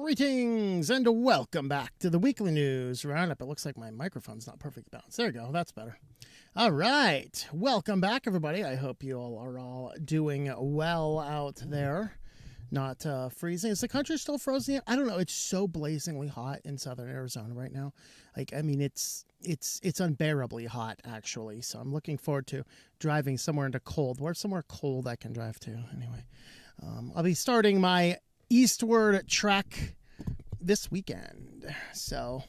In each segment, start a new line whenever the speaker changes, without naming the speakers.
Greetings and welcome back to the weekly news roundup. It looks like my microphone's not perfectly balanced. There we go. That's better. All right. Welcome back, everybody. I hope you all are doing well out there. Not freezing. Is the country still frozen? I don't know. It's so blazingly hot in southern Arizona right now. It's unbearably hot, actually. So I'm looking forward to driving somewhere into cold. Where's somewhere cold I can drive to? Anyway, I'll be starting my eastward trek this weekend. So,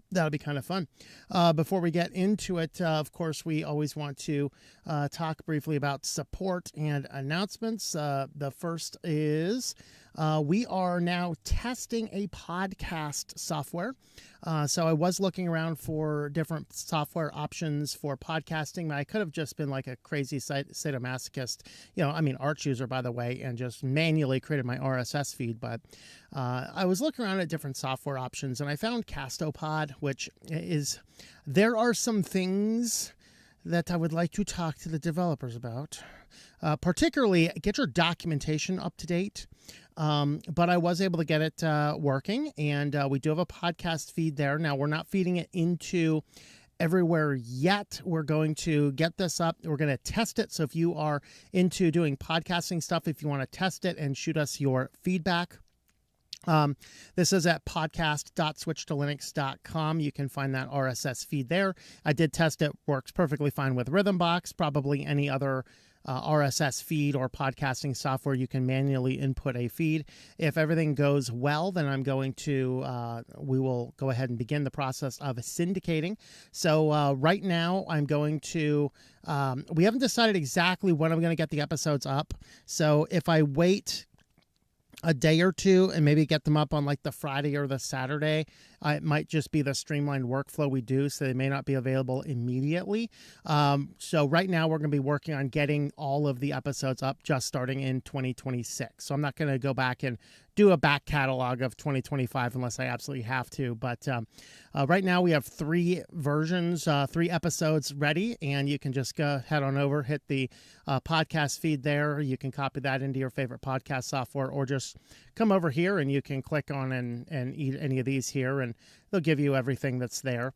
that'll be kind of fun. Before we get into it, of course, we always want to talk briefly about support and announcements. The first is we are now testing a podcast software. So I was looking around for different software options for podcasting. I could have just been like a crazy sadomasochist, Arch user, by the way, and just manually created my RSS feed. But I was looking around at different software options, and I found Castopod, which is, there are some things that I would like to talk to the developers about. Particularly, get your documentation up to date. But I was able to get it working, and we do have a podcast feed there. Now, we're not feeding it into everywhere yet. We're going to get this up. We're going to test it. So if you are into doing podcasting stuff, if you want to test it and shoot us your feedback, this is at podcast.switchedtolinux.com. You can find that RSS feed there. I did test it. Works perfectly fine with Rhythmbox, probably any other RSS feed or podcasting software. You can manually input a feed. If everything goes well, then I'm going to, we will go ahead and begin the process of syndicating. So right now I'm going to, we haven't decided exactly when I'm going to get the episodes up. So if I wait a day or two and maybe get them up on like the Friday or the Saturday, it might just be the streamlined workflow we do, so they may not be available immediately. So right now we're going to be working on getting all of the episodes up just starting in 2026. So I'm not going to go back and do a back catalog of 2025 unless I absolutely have to. But right now we have 3 versions, 3 episodes ready, and you can just go head on over, hit the podcast feed there. You can copy that into your favorite podcast software, or just come over here and you can click on and eat any of these here, and they'll give you everything that's there.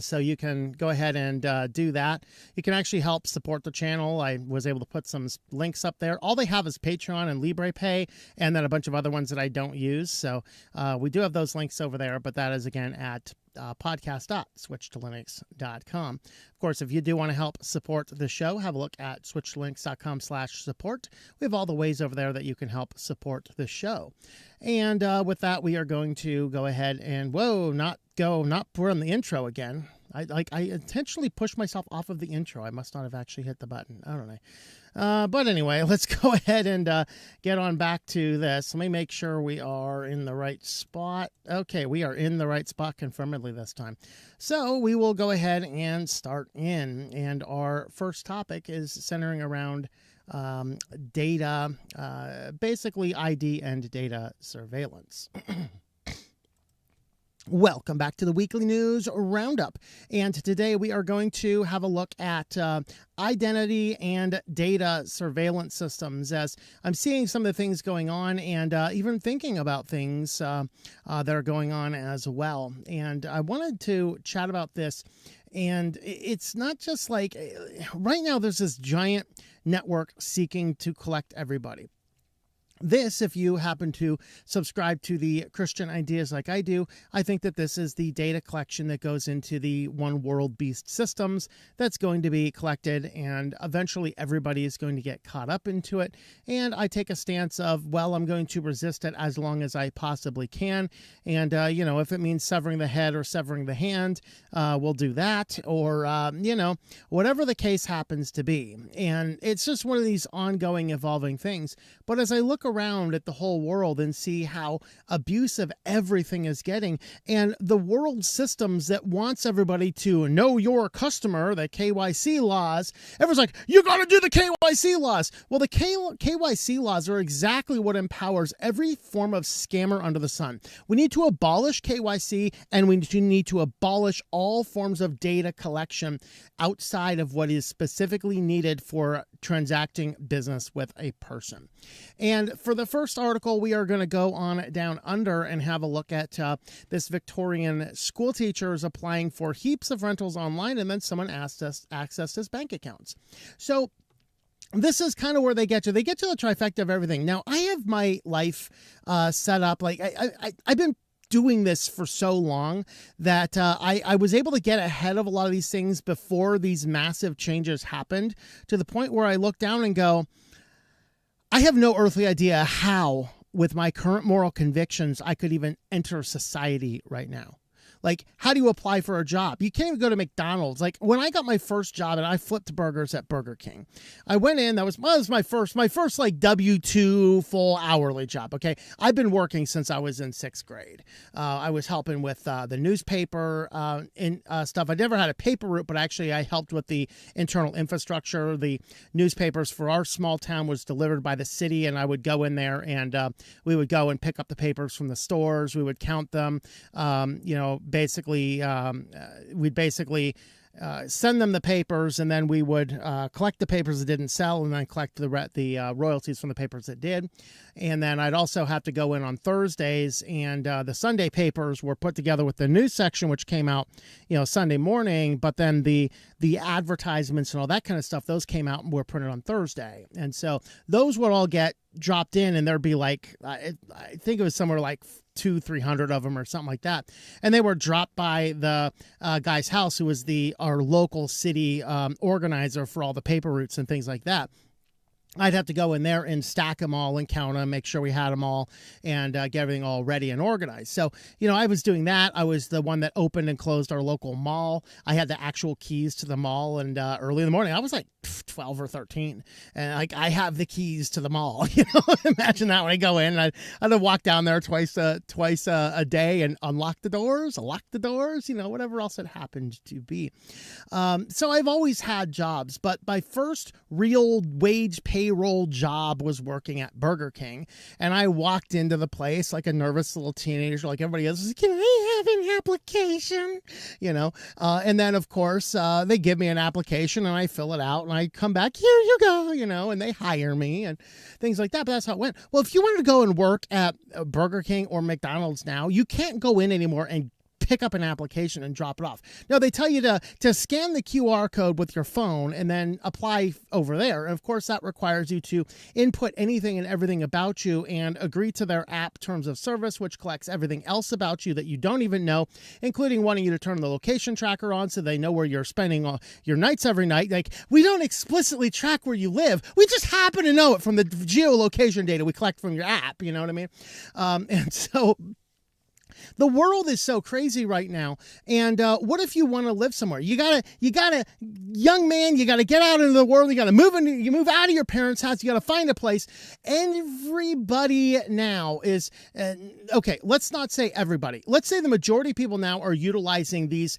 So you can go ahead and do that. You can actually help support the channel. I was able to put some links up there. All they have is Patreon and LibrePay, and then a bunch of other ones that I don't use. So we do have those links over there, but that is, again, at podcast.switchedtolinux.com. Of course, if you do want to help support the show, have a look at switchedtolinux.com/support. We have all the ways over there that you can help support the show. And with that, we are going to go ahead and, not run the intro again. I intentionally pushed myself off of the intro. I must not have actually hit the button. I don't know. But anyway, let's go ahead and get on back to this. Let me make sure we are in the right spot. Okay, we are in the right spot confirmedly this time. So we will go ahead and start in. And our first topic is centering around data, basically ID and data surveillance. Welcome back to the weekly news roundup. And today we are going to have a look at identity and data surveillance systems, as I'm seeing some of the things going on, and even thinking about things that are going on as well. And I wanted to chat about this. And it's not just like right now there's this giant network seeking to collect everybody. This, if you happen to subscribe to the Christian ideas like I do, I think that this is the data collection that goes into the one world beast systems that's going to be collected, and eventually everybody is going to get caught up into it. And I take a stance of, well, I'm going to resist it as long as I possibly can. And, if it means severing the head or severing the hand, we'll do that. Or, whatever the case happens to be. And it's just one of these ongoing, evolving things. But as I look around at the whole world and see how abusive everything is getting, and the world systems that wants everybody to know your customer, the KYC laws, everyone's like, you got to do the KYC laws. Well, the KYC laws are exactly what empowers every form of scammer under the sun. We need to abolish KYC, and we need to abolish all forms of data collection outside of what is specifically needed for transacting business with a person. And for the first article, we are going to go on down under and have a look at this Victorian school teacher is applying for heaps of rentals online, and then someone asked us access his bank accounts. So this is kind of where they get to. They get to the trifecta of everything. Now, I have my life set up. Like I've been doing this for so long that I was able to get ahead of a lot of these things before these massive changes happened, to the point where I look down and go, I have no earthly idea how, with my current moral convictions, I could even enter society right now. Like, how do you apply for a job? You can't even go to McDonald's. Like, when I got my first job and I flipped burgers at Burger King, I went in, that was my first like W-2 full hourly job. Okay. I've been working since I was in 6th grade. I was helping with the newspaper stuff. I never had a paper route, but actually I helped with the internal infrastructure. The newspapers for our small town was delivered by the city, and I would go in there and we would go and pick up the papers from the stores. We would count them, we'd basically send them the papers, and then we would collect the papers that didn't sell, and then collect the royalties from the papers that did. And then I'd also have to go in on Thursdays, and the Sunday papers were put together with the news section, which came out, Sunday morning. But then the advertisements and all that kind of stuff, those came out and were printed on Thursday. And so those would all get dropped in, and there'd be like, I think it was somewhere like 200-300 of them or something like that. And they were dropped by the guy's house, who was our local city organizer for all the paper routes and things like that. I'd have to go in there and stack them all and count them, make sure we had them all, and get everything all ready and organized. So, I was doing that. I was the one that opened and closed our local mall. I had the actual keys to the mall, and early in the morning, I was like 12 or 13, and I have the keys to the mall. Imagine that when I go in, I'd walk down there twice a day and unlock the doors, whatever else it happened to be. So I've always had jobs, but my first real wage payroll job was working at Burger King. And I walked into the place like a nervous little teenager, like everybody else. Can I have an application? And then of course they give me an application, and I fill it out, and I come back, here you go, and they hire me and things like that. But that's how it went. Well, if you wanted to go and work at Burger King or McDonald's now, you can't go in anymore and pick up an application and drop it off. No, they tell you to scan the QR code with your phone and then apply over there. And of course, that requires you to input anything and everything about you and agree to their app terms of service, which collects everything else about you that you don't even know, including wanting you to turn the location tracker on so they know where you're spending your nights every night. Like, we don't explicitly track where you live. We just happen to know it from the geolocation data we collect from your app. You know what I mean? And so the world is so crazy right now. And what if you want to live somewhere? You gotta, young man, you gotta get out into the world. You move out of your parents' house. You gotta find a place. Everybody now is, okay, let's not say everybody. Let's say the majority of people now are utilizing these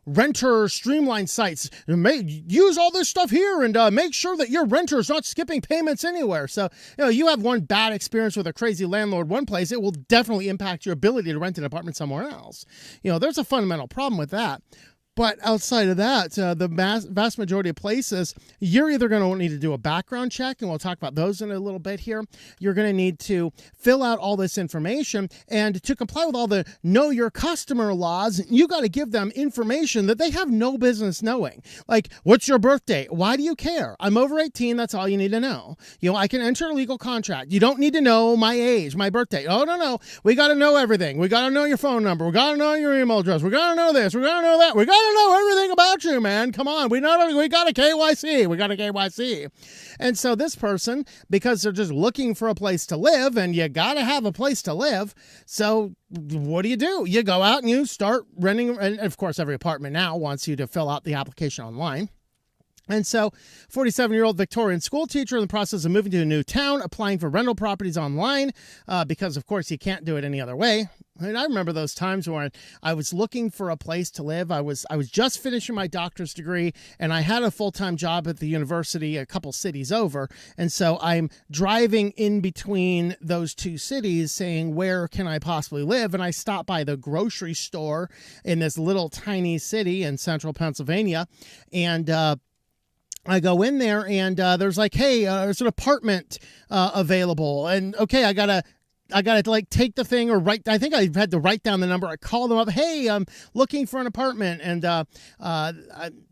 renter streamlined sites. Use all this stuff here and make sure that your renter is not skipping payments anywhere. So, you have one bad experience with a crazy landlord one place, it will definitely impact your ability to rent an apartment somewhere else. There's a fundamental problem with that. But outside of that, the vast majority of places, you're either going to need to do a background check, and we'll talk about those in a little bit here. You're going to need to fill out all this information, and to comply with all the know your customer laws, you got to give them information that they have no business knowing. Like, what's your birth date? Why do you care? I'm over 18. That's all you need to know. I can enter a legal contract. You don't need to know my age, my birth date. Oh, no. We got to know everything. We got to know your phone number. We got to know your email address. We got to know this. We got to know that. We got to know everything about you, man. Come on. We got a KYC. We got a KYC. And so this person, because they're just looking for a place to live, and you got to have a place to live. So what do? You go out and you start renting. And of course, every apartment now wants you to fill out the application online. And so 47-year-old Victorian school teacher in the process of moving to a new town, applying for rental properties online, because, of course, you can't do it any other way. And I remember those times when I was looking for a place to live. I was just finishing my doctor's degree, and I had a full-time job at the university a couple cities over. And so I'm driving in between those two cities saying, where can I possibly live? And I stopped by the grocery store in this little tiny city in central Pennsylvania, and I go in there and there's like, hey, there's an apartment available. And okay, I gotta like take the thing or write. I think I had to write down the number. I call them up. Hey, I'm looking for an apartment. And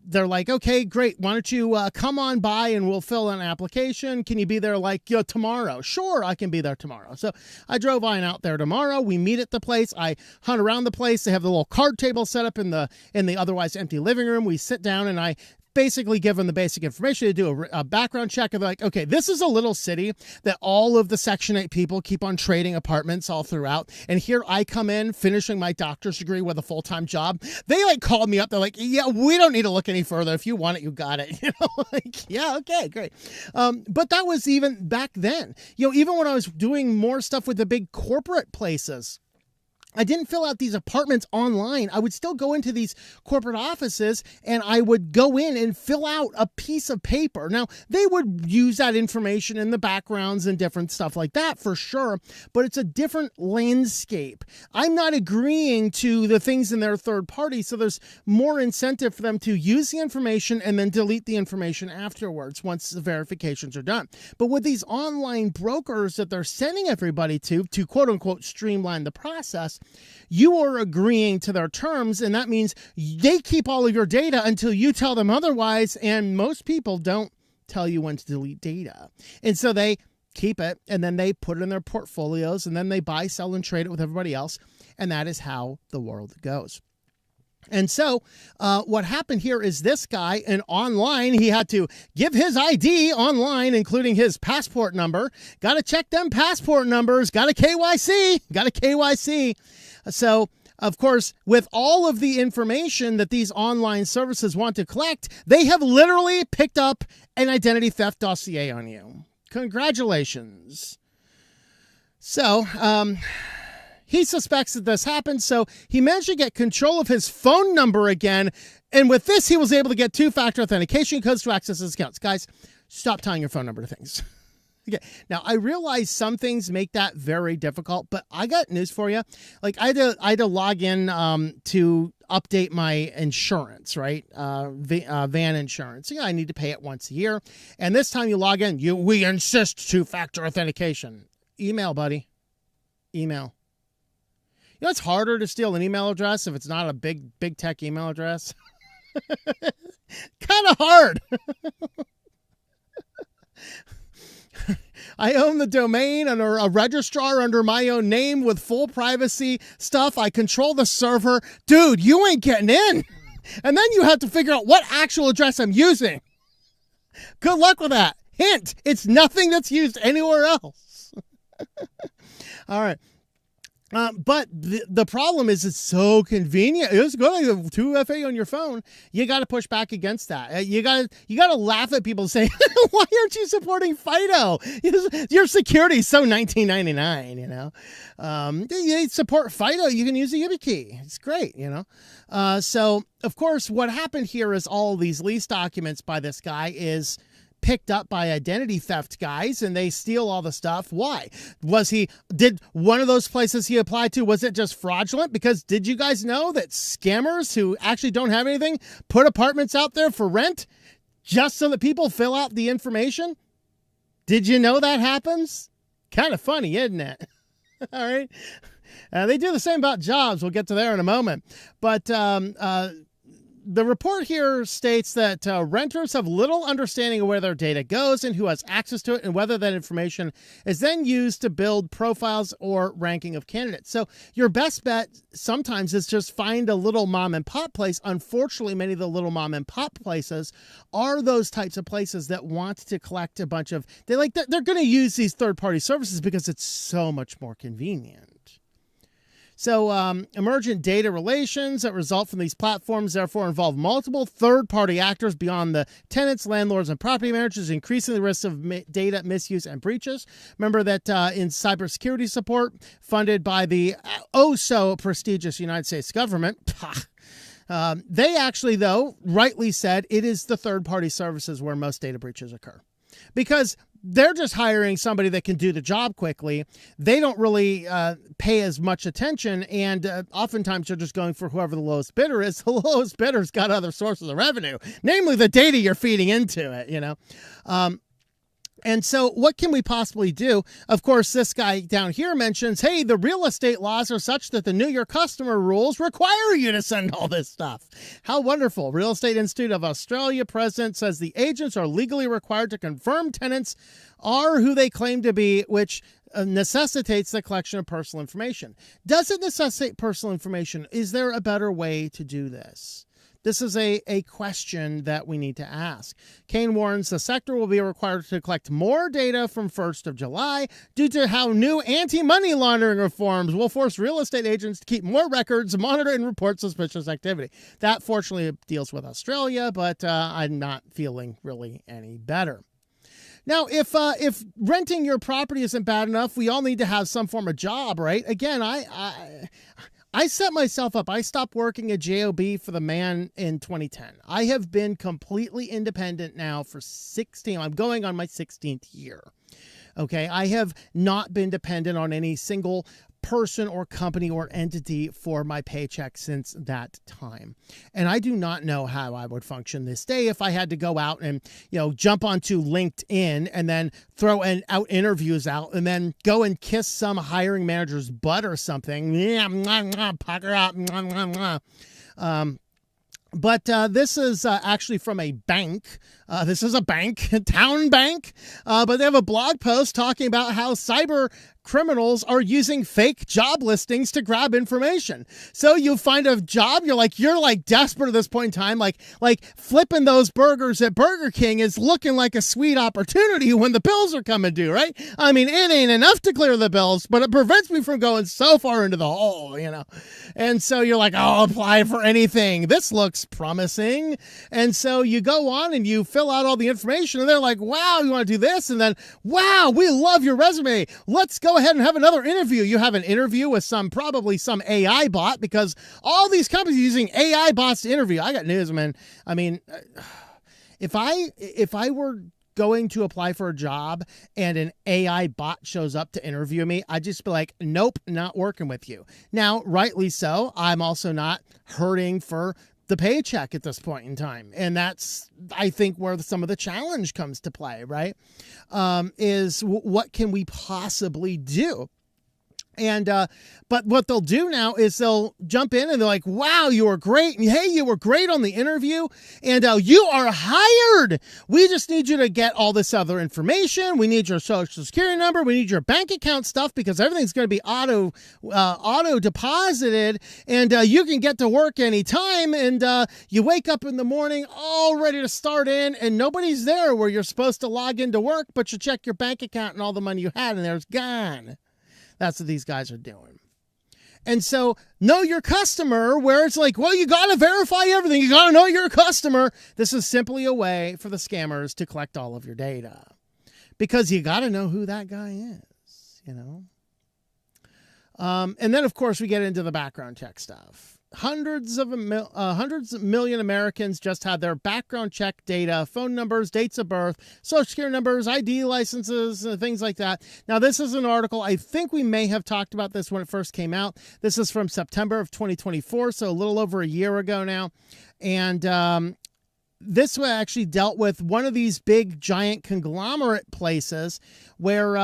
they're like, okay, great. Why don't you come on by and we'll fill an application. Can you be there like tomorrow? Sure, I can be there tomorrow. So I drove on out there tomorrow. We meet at the place. I hunt around the place. They have the little card table set up in the otherwise empty living room. We sit down and I basically give them the basic information to do a background check. And they're like, okay, this is a little city that all of the Section 8 people keep on trading apartments all throughout. And here I come in finishing my doctor's degree with a full-time job. They like called me up. They're like, yeah, we don't need to look any further. If you want it, you got it. Like, yeah, okay, great. But that was even back then, even when I was doing more stuff with the big corporate places. I didn't fill out these apartments online. I would still go into these corporate offices and I would go in and fill out a piece of paper. Now, they would use that information in the backgrounds and different stuff like that for sure, but it's a different landscape. I'm not agreeing to the things in their third party, so there's more incentive for them to use the information and then delete the information afterwards once the verifications are done. But with these online brokers that they're sending everybody to quote unquote streamline the process, you are agreeing to their terms, and that means they keep all of your data until you tell them otherwise, and most people don't tell you when to delete data. And so they keep it, and then they put it in their portfolios, and then they buy, sell, and trade it with everybody else, and that is how the world goes. And so what happened here is this guy, and online, he had to give his ID online, including his passport number. Got to check them passport numbers. Got a KYC. So, of course, with all of the information that these online services want to collect, they have literally picked up an identity theft dossier on you. Congratulations. So, he suspects that this happened, so he managed to get control of his phone number again. And with this, he was able to get two-factor authentication codes to access his accounts. Guys, stop tying your phone number to things. Okay. Now, I realize some things make that very difficult, but I got news for you. Like, I had to log in to update my insurance, right? Van insurance. Yeah, I need to pay it once a year. And this time you log in, we insist two-factor authentication. Email, buddy. Email. It's harder to steal an email address if it's not a big tech email address. Kind of hard. I own the domain and a registrar under my own name with full privacy stuff. I control the server. Dude, you ain't getting in. And then you have to figure out what actual address I'm using. Good luck with that. Hint, it's nothing that's used anywhere else. All right. But the problem is it's so convenient. It's going to 2FA on your phone. You got to push back against that. You got to laugh at people saying, why aren't you supporting FIDO? Your security is so 1999, You support FIDO, you can use the YubiKey. It's great, So, of course, what happened here is all these lease documents by this guy is picked up by identity theft guys, and they steal all the stuff. Why? Did one of those places he applied to, was it just fraudulent? Because did you guys know that scammers who actually don't have anything put apartments out there for rent just so that people fill out the information? Did you know that happens? Kind of funny, isn't it? All right. They do the same about jobs. We'll get to there in a moment. But the report here states that renters have little understanding of where their data goes and who has access to it, and whether that information is then used to build profiles or ranking of candidates. So your best bet sometimes is just find a little mom and pop place. Unfortunately, many of the little mom and pop places are those types of places that want to collect a bunch of, they're going to use these third-party services because it's so much more convenient. So emergent data relations that result from these platforms therefore involve multiple third-party actors beyond the tenants, landlords, and property managers, increasing the risk of data misuse and breaches. Remember that in cybersecurity support funded by the oh-so-prestigious United States government, they actually, though, rightly said it is the third-party services where most data breaches occur. because they're just hiring somebody that can do the job quickly. They don't really pay as much attention, and oftentimes they're just going for whoever the lowest bidder is. The lowest bidder's got other sources of revenue, namely the data you're feeding into it, you know. And so what can we possibly do? Of course, this guy down here mentions, hey, the real estate laws are such that the Know Your Customer rules require you to send all this stuff. How wonderful. Real Estate Institute of Australia president says the agents are legally required to confirm tenants are who they claim to be, which necessitates the collection of personal information. Does it necessitate personal information? Is there a better way to do this? This is a question that we need to ask. Kane warns the sector will be required to collect more data from 1st of July due to how new anti-money laundering reforms will force real estate agents to keep more records, monitor, and report suspicious activity. That, fortunately, deals with Australia, but I'm not feeling really any better. Now, if renting your property isn't bad enough, we all need to have some form of job, right? Again, I set myself up. I stopped working at JOB for the man in 2010. I have been completely independent now for 16. I'm going on my 16th year. Okay. I have not been dependent on any single person or company or entity for my paycheck since that time. And I do not know how I would function this day if I had to go out and, you know, jump onto LinkedIn and then throw out interviews out and then go and kiss some hiring manager's butt or something. Pucker up. But this is actually from a bank. This is a bank, a town bank. But they have a blog post talking about how cyber criminals are using fake job listings to grab information. So you find a job, you're like desperate at this point in time, like flipping those burgers at Burger King is looking like a sweet opportunity when the bills are coming due, right? I mean, it ain't enough to clear the bills, but it prevents me from going so far into the hole, you know? And so you're like, I'll apply for anything. This looks promising. And so you go on and you fill out all the information and they're like, wow, you want to do this? And then, wow, we love your resume. Let's go ahead and have another interview. You have an interview with probably some AI bot, because all these companies are using AI bots to interview. I got news, man. I mean, if I were going to apply for a job and an AI bot shows up to interview me, I'd just be like, nope, not working with you. Now, rightly so, I'm also not hurting for the paycheck at this point in time. And that's, I think, where some of the challenge comes to play, right? Is what can we possibly do? And, but what they'll do now is they'll jump in and they're like, wow, you were great. And hey, you were great on the interview and you are hired. We just need you to get all this other information. We need your social security number. We need your bank account stuff, because everything's going to be auto deposited, and you can get to work anytime. And you wake up in the morning all ready to start in, and nobody's there where you're supposed to log into work, but you check your bank account and all the money you had and there's gone. That's what these guys are doing. And so know your customer, where it's like, well, you got to verify everything. You got to know your customer. This is simply a way for the scammers to collect all of your data, because you got to know who that guy is, you know? And then, of course, we get into the background check stuff. Hundreds of million Americans just had their background check data, phone numbers, dates of birth, social security numbers, ID licenses, things like that. Now, this is an article. I think we may have talked about this when it first came out. This is from September of 2024, so a little over a year ago now. And this actually dealt with one of these big giant conglomerate places where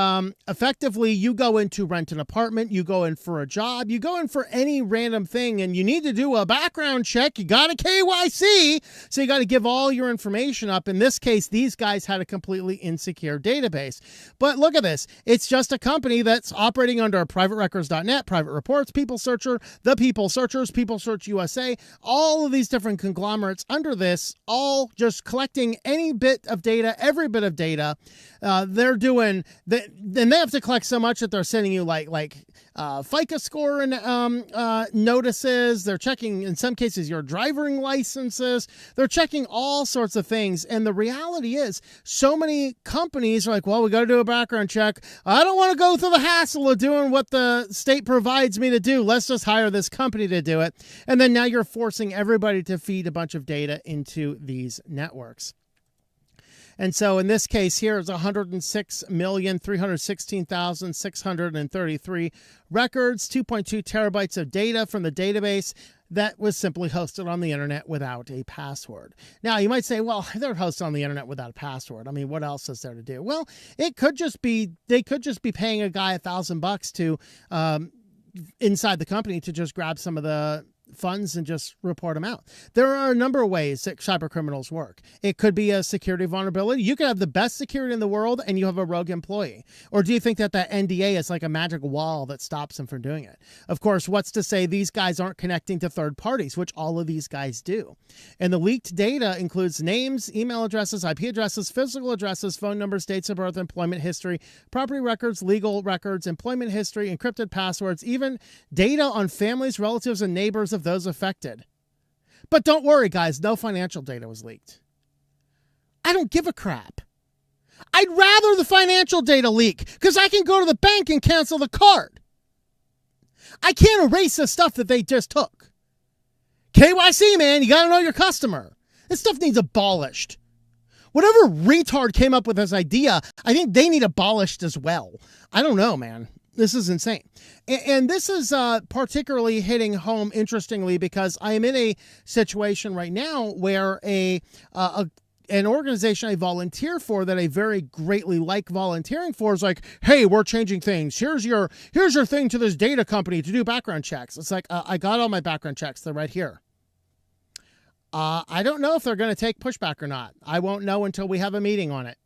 effectively you go in to rent an apartment, you go in for a job, you go in for any random thing, and you need to do a background check. You got a KYC, so you got to give all your information up. In this case, these guys had a completely insecure database. But look at this. It's just a company that's operating under privaterecords.net, Private Reports, People Searcher, The People Searchers, People Search USA, all of these different conglomerates under this, all just collecting any bit of data, every bit of data. They're doing, then they have to collect so much that they're sending you like FICO score and notices. They're checking, in some cases, your driving licenses. They're checking all sorts of things. And the reality is, so many companies are like, well, we got to do a background check. I don't want to go through the hassle of doing what the state provides me to do. Let's just hire this company to do it. And then now you're forcing everybody to feed a bunch of data into these networks. And so in this case here is 106,316,633 records, 2.2 terabytes of data from the database that was simply hosted on the internet without a password. Now, you might say, well, they're hosted on the internet without a password. I mean, what else is there to do? Well, it could just be, they could just be paying a guy $1,000 to, inside the company to just grab some of the funds and just report them out. There are a number of ways that cyber criminals work. It could be a security vulnerability. You could have the best security in the world and you have a rogue employee. Or do you think that NDA is like a magic wall that stops them from doing it? Of course, what's to say these guys aren't connecting to third parties, which all of these guys do. And the leaked data includes names, email addresses, IP addresses, physical addresses, phone numbers, dates of birth, employment history, property records, legal records, employment history, encrypted passwords, even data on families, relatives, and neighbors of those affected. But don't worry, guys, no financial data was leaked. I don't give a crap. I'd rather the financial data leak because I can go to the bank and cancel the card. I can't erase the stuff that they just took. KYC, man, you got to know your customer. This stuff needs abolished. Whatever retard came up with this idea, I think they need abolished as well. I don't know, man. This is insane. And this is particularly hitting home, interestingly, because I am in a situation right now where an organization I volunteer for that I very greatly like volunteering for is like, hey, we're changing things. Here's your thing to this data company to do background checks. It's like, I got all my background checks. They're right here. I don't know if they're going to take pushback or not. I won't know until we have a meeting on it.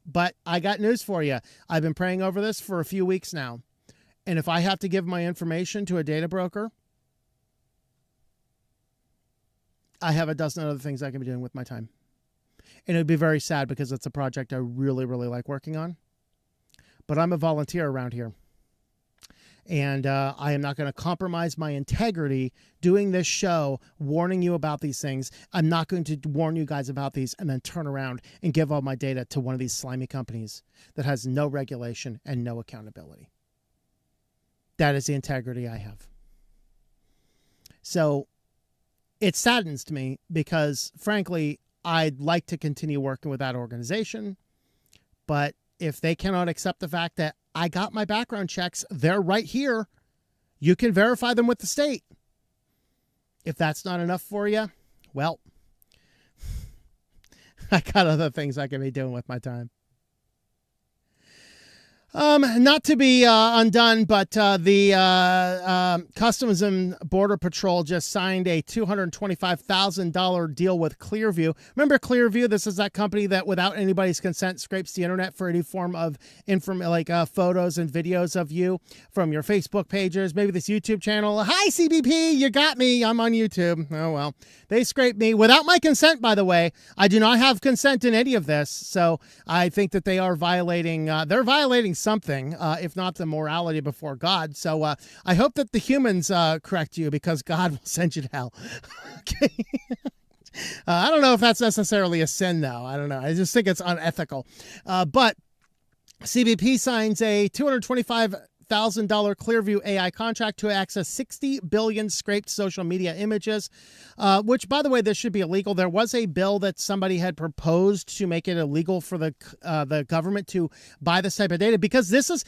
But I got news for you. I've been praying over this for a few weeks now. And if I have to give my information to a data broker, I have a dozen other things I can be doing with my time. And it would be very sad because it's a project I really, really like working on. But I'm a volunteer around here. And I am not going to compromise my integrity doing this show, warning you about these things. I'm not going to warn you guys about these and then turn around and give all my data to one of these slimy companies that has no regulation and no accountability. That is the integrity I have. So it saddens me because, frankly, I'd like to continue working with that organization. But if they cannot accept the fact that I got my background checks, they're right here. You can verify them with the state. If that's not enough for you, well, I got other things I can be doing with my time. Not to be undone, but the Customs and Border Patrol just signed a $225,000 deal with Clearview. Remember Clearview? This is that company that, without anybody's consent, scrapes the internet for any form of photos and videos of you from your Facebook pages, maybe this YouTube channel. Hi, CBP, you got me. I'm on YouTube. Oh, well, they scraped me without my consent, by the way. I do not have consent in any of this, so I think that they are violating, they're violating something, if not the morality before God. So I hope that the humans correct you, because God will send you to hell. Okay. I don't know if that's necessarily a sin, though. I don't know. I just think it's unethical. But CBP signs a $225,000 Clearview AI contract to access 60 billion scraped social media images, which, by the way, this should be illegal. There was a bill that somebody had proposed to make it illegal for the government to buy this type of data, because this is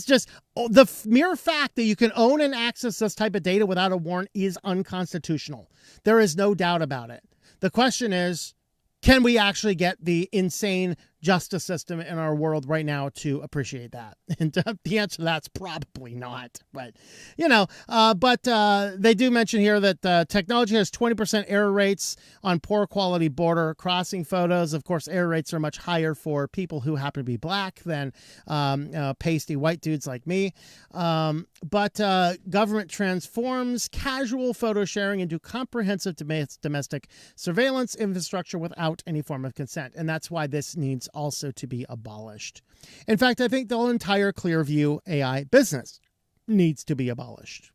just the mere fact that you can own and access this type of data without a warrant is unconstitutional. There is no doubt about it. The question is, can we actually get the insane justice system in our world right now to appreciate that? And the answer to that's probably not. But, you know, they do mention here that technology has 20% error rates on poor quality border crossing photos. Of course, error rates are much higher for people who happen to be black than pasty white dudes like me. But government transforms casual photo sharing into comprehensive domestic surveillance infrastructure without any form of consent. And that's why this needs also to be abolished. In fact, I think the entire Clearview AI business needs to be abolished.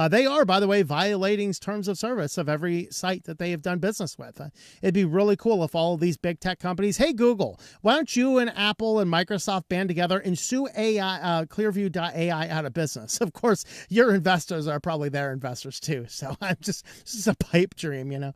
They are, by the way, violating terms of service of every site that they have done business with. It'd be really cool if all of these big tech companies, hey, Google, why don't you and Apple and Microsoft band together and sue Clearview.ai out of business? Of course, your investors are probably their investors too. So this is a pipe dream, you know.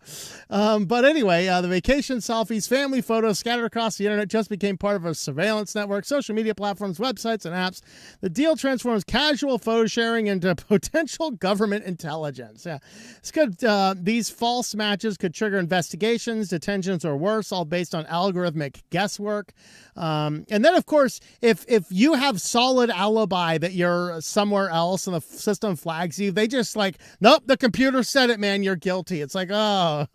But anyway, the vacation selfies, family photos scattered across the internet just became part of a surveillance network, social media platforms, websites, and apps. The deal transforms casual photo sharing into potential government intelligence. Yeah, it's good. These false matches could trigger investigations, detentions, or worse, all based on algorithmic guesswork. And then, of course, if you have solid alibi that you're somewhere else and the system flags you, they just like, nope, the computer said it, man, you're guilty. It's like, oh,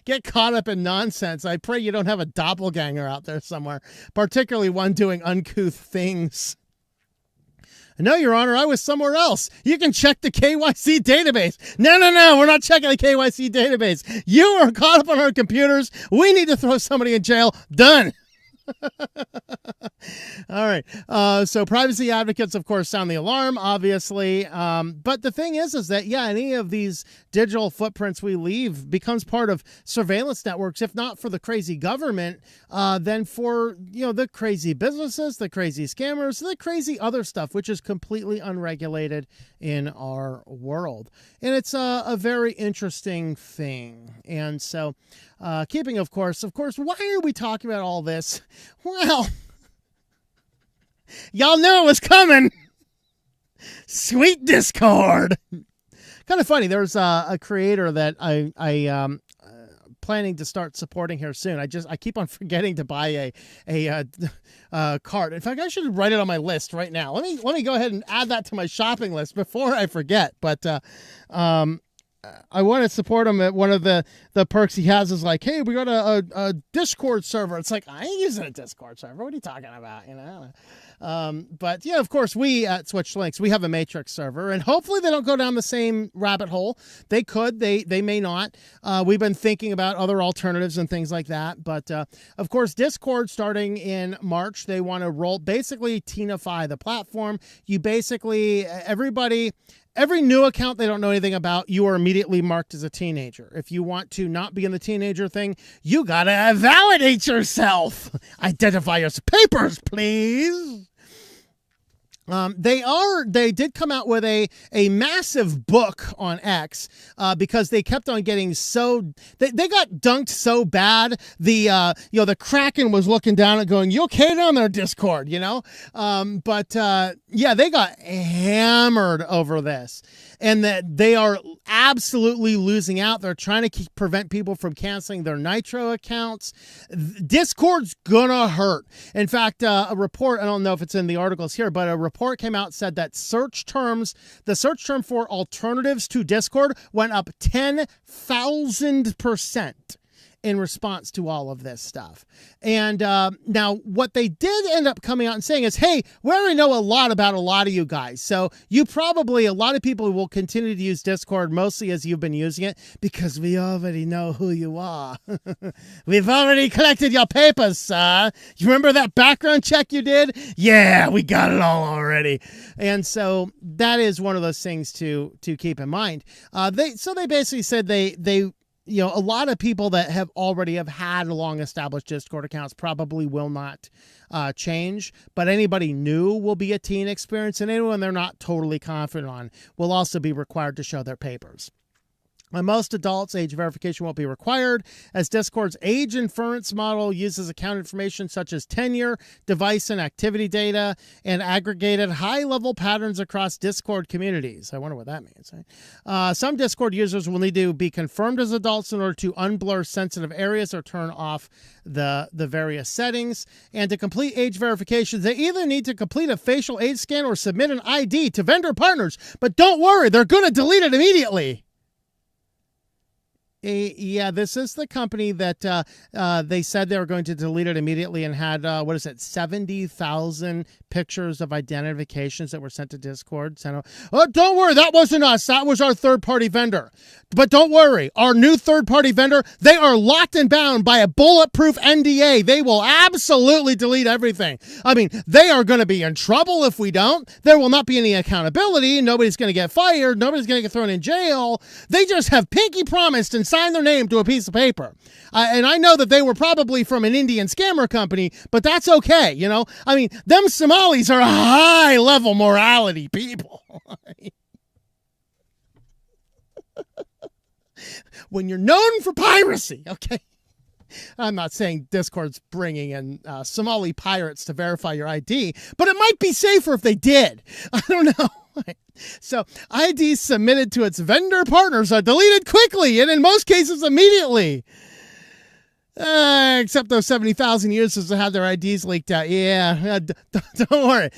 get caught up in nonsense. I pray you don't have a doppelganger out there somewhere, particularly one doing uncouth things. No, Your Honor, I was somewhere else. You can check the KYC database. No, we're not checking the KYC database. You are caught up on our computers. We need to throw somebody in jail. Done. All right. So privacy advocates, of course, sound the alarm, obviously. But the thing is that, yeah, any of these digital footprints we leave becomes part of surveillance networks, if not for the crazy government, then for, the crazy businesses, the crazy scammers, the crazy other stuff, which is completely unregulated in our world. And it's a very interesting thing. And so keeping, of course, why are we talking about all this? Well, y'all knew it was coming. Sweet Discord. Kind of funny. There's a creator that I planning to start supporting here soon. I keep on forgetting to buy a card. In fact, I should write it on my list right now. Let me go ahead and add that to my shopping list before I forget. But I want to support him. At one of the perks he has is like, hey, we got a Discord server. It's like, I ain't using a Discord server. What are you talking about? But yeah, of course, we at SwitchedTolinux, we have a Matrix server, and hopefully they don't go down the same rabbit hole. They could, they may not. We've been thinking about other alternatives and things like that. But of course, Discord starting in March, they want to basically teenify the platform. You basically, every new account they don't know anything about, you are immediately marked as a teenager. If you want to not be in the teenager thing, you gotta validate yourself. Identify your papers, please. They did come out with a massive book on X, because they kept on getting they got dunked so bad. The Kraken was looking down and going, you okay down there, Discord, but yeah, they got hammered over this, and that they are absolutely losing out. They're trying to prevent people from canceling their Nitro accounts. Discord's gonna hurt. In fact, a report, I don't know if it's in the articles here, but a report came out, said that the search term for alternatives to Discord went up 10,000% in response to all of this stuff. And now what they did end up coming out and saying is, hey, we already know a lot about a lot of you guys. So a lot of people will continue to use Discord mostly as you've been using it, because we already know who you are. We've already collected your papers, sir. You remember that background check you did? Yeah, we got it all already. And so that is one of those things to keep in mind. They basically said they a lot of people that have had long established Discord accounts probably will not change, but anybody new will be a teen experience, and anyone they're not totally confident on will also be required to show their papers. On most adults, age verification won't be required, as Discord's age inference model uses account information such as tenure, device and activity data, and aggregated high-level patterns across Discord communities. I wonder what that means. Right? Some Discord users will need to be confirmed as adults in order to unblur sensitive areas or turn off the various settings. And to complete age verifications, they either need to complete a facial age scan or submit an ID to vendor partners. But don't worry, they're going to delete it immediately. Yeah, this is the company that they said they were going to delete it immediately and had, 70,000 pictures of identifications that were sent to Discord. Oh, don't worry, that wasn't us. That was our third-party vendor. But don't worry, our new third-party vendor, they are locked and bound by a bulletproof NDA. They will absolutely delete everything. I mean, they are going to be in trouble if we don't. There will not be any accountability. Nobody's going to get fired. Nobody's going to get thrown in jail. They just have pinky promised and signed their name to a piece of paper. And I know that they were probably from an Indian scammer company, but that's okay, you know? I mean, them Somalis are high-level morality people. When you're known for piracy, okay? I'm not saying Discord's bringing in Somali pirates to verify your ID, but it might be safer if they did. I don't know. So IDs submitted to its vendor partners are deleted quickly and in most cases immediately. Except those 70,000 users that had their IDs leaked out. Yeah, don't worry.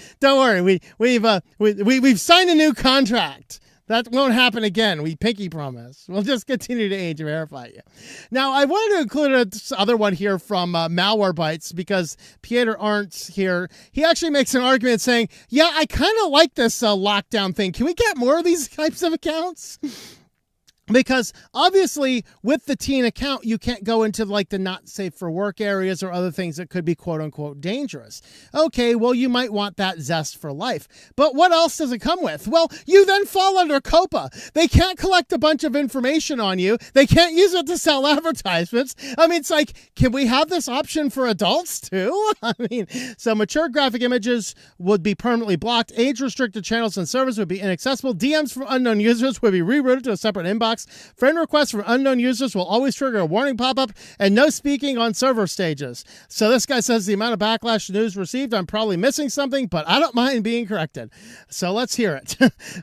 We've signed a new contract. That won't happen again. We pinky promise. We'll just continue to age verify you. Now, I wanted to include this other one here from Malwarebytes because Pieter Arndt's here. He actually makes an argument saying, yeah, I kind of like this lockdown thing. Can we get more of these types of accounts? Because obviously with the teen account, you can't go into like the not safe for work areas or other things that could be quote unquote dangerous. Okay, well, you might want that zest for life. But what else does it come with? Well, you then fall under COPA. They can't collect a bunch of information on you. They can't use it to sell advertisements. I mean, it's like, can we have this option for adults too? I mean, so mature graphic images would be permanently blocked. Age restricted channels and servers would be inaccessible. DMs from unknown users would be rerouted to a separate inbox. Friend requests from unknown users will always trigger a warning pop-up and no speaking on server stages. So this guy says the amount of backlash news received, I'm probably missing something, but I don't mind being corrected. So let's hear it.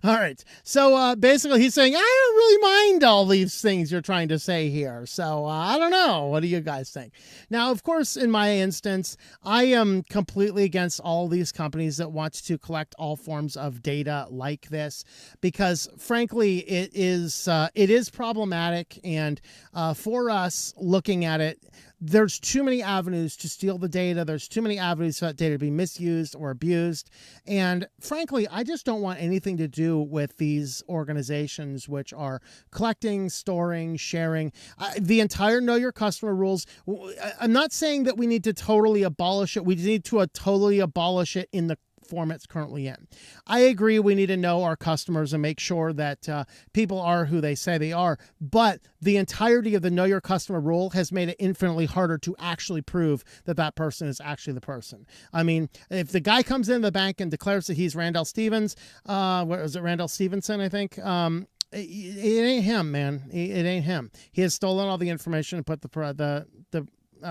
All right. So basically he's saying, I don't really mind all these things you're trying to say here. So I don't know. What do you guys think? Now, of course, in my instance, I am completely against all these companies that want to collect all forms of data like this because frankly, it is problematic, and for us looking at it, there's too many avenues to steal the data. There's too many avenues for that data to be misused or abused. And frankly, I just don't want anything to do with these organizations which are collecting, storing, sharing the entire Know Your Customer rules. I'm not saying that we need to totally abolish it. We need to totally abolish it in the form it's currently in. I agree we need to know our customers and make sure that people are who they say they are, but the entirety of the Know Your Customer rule has made it infinitely harder to actually prove that that person is actually the person. I mean, if the guy comes in the bank and declares that he's Randall Stevens, what was it, Randall Stevenson, I think, it ain't him, man. It ain't him. He has stolen all the information and put the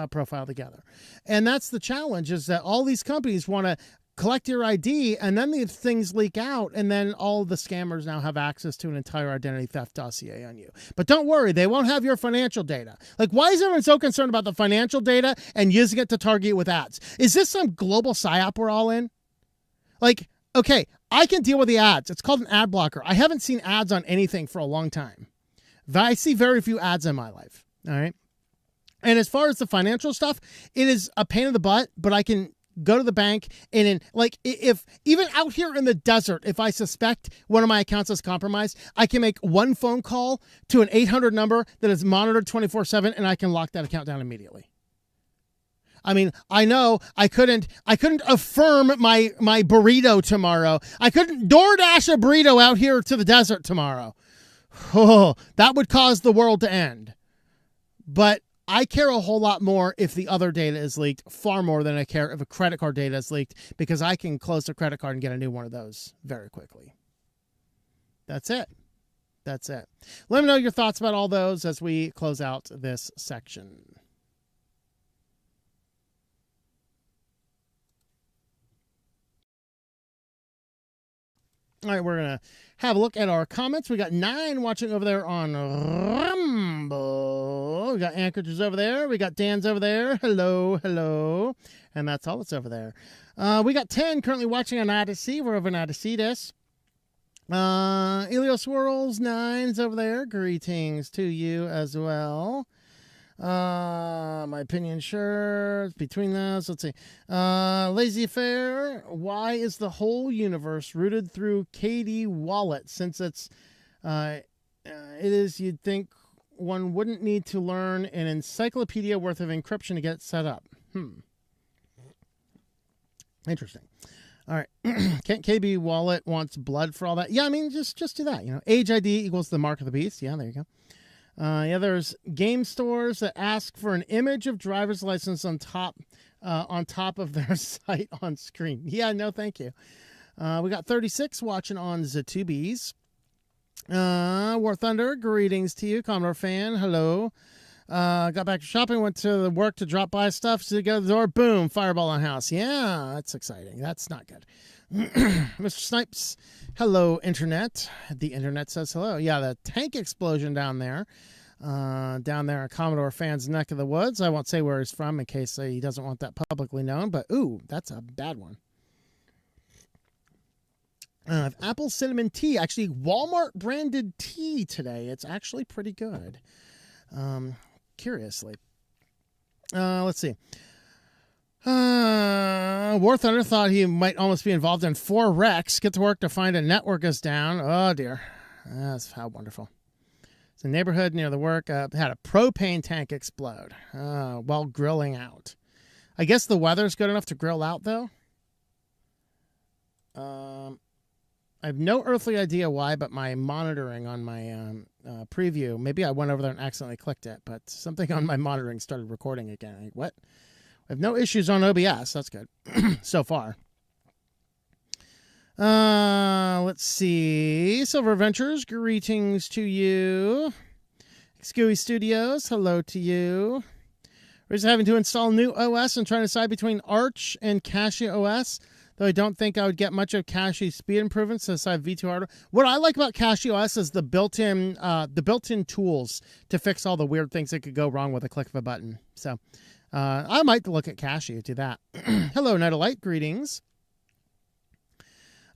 profile together. And that's the challenge, is that all these companies want to collect your ID, and then the things leak out, and then all the scammers now have access to an entire identity theft dossier on you. But don't worry, they won't have your financial data. Like, why is everyone so concerned about the financial data and using it to target you with ads? Is this some global psyop we're all in? Like, okay, I can deal with the ads. It's called an ad blocker. I haven't seen ads on anything for a long time. I see very few ads in my life, all right? And as far as the financial stuff, it is a pain in the butt, but I can go to the bank and if even out here in the desert, if I suspect one of my accounts is compromised, I can make one phone call to an 800 number that is monitored 24/7 and I can lock that account down immediately. I mean, I know I couldn't affirm my burrito tomorrow. I couldn't DoorDash a burrito out here to the desert tomorrow. Oh, that would cause the world to end. But I care a whole lot more if the other data is leaked, far more than I care if a credit card data is leaked, because I can close the credit card and get a new one of those very quickly. That's it. That's it. Let me know your thoughts about all those as we close out this section. All right, we're going to have a look at our comments. We got 9 watching over there on Rumble. We got Anchorage's over there. We got Dan's over there. Hello, hello. And that's all that's over there. We got 10 currently watching on Odyssey. We're over on Odyssey. Elio Swirls 9's over there. Greetings to you as well. My opinion, sure. Between those, let's see. Lazy Fair. Why is the whole universe rooted through KD Wallet? Since it is, you'd think one wouldn't need to learn an encyclopedia worth of encryption to get set up. Interesting. All right. KB Wallet wants blood for all that. Yeah, I mean, just do that. You know, age ID equals the mark of the beast. Yeah, there you go. Yeah, there's game stores that ask for an image of driver's license on top of their site on screen. Yeah, no, thank you. We got 36 watching on Zatubies. War Thunder, greetings to you. Commodore fan, hello. Got back to shopping, went to work to drop by stuff, so to go to the door, boom, fireball on house. Yeah, that's exciting. That's not good. Mr. Snipes, hello, Internet. The Internet says hello. Yeah, the tank explosion down there in Commodore fan's neck of the woods. I won't say where he's from in case he doesn't want that publicly known, but ooh, that's a bad one. Apple cinnamon tea, actually Walmart branded tea today. It's actually pretty good. Curiously. Let's see. War Thunder thought he might almost be involved in 4 wrecks. Get to work to find a network is down. Oh, dear. That's how wonderful. It's a neighborhood near the work. Had a propane tank explode while grilling out. I guess the weather's good enough to grill out, though. I have no earthly idea why, but my monitoring on my preview, maybe I went over there and accidentally clicked it, but something on my monitoring started recording again. Like, what? I have no issues on OBS. That's good so far. Let's see. Silver Ventures, greetings to you. Scooey Studios, hello to you. We're just having to install new OS and trying to decide between Arch and Casio OS. Though I don't think I would get much of Casio speed improvements since I have V2 hardware. What I like about Casio OS is the built-in tools to fix all the weird things that could go wrong with a click of a button. So I might look at Casio, do that. Hello, Night of Light, greetings.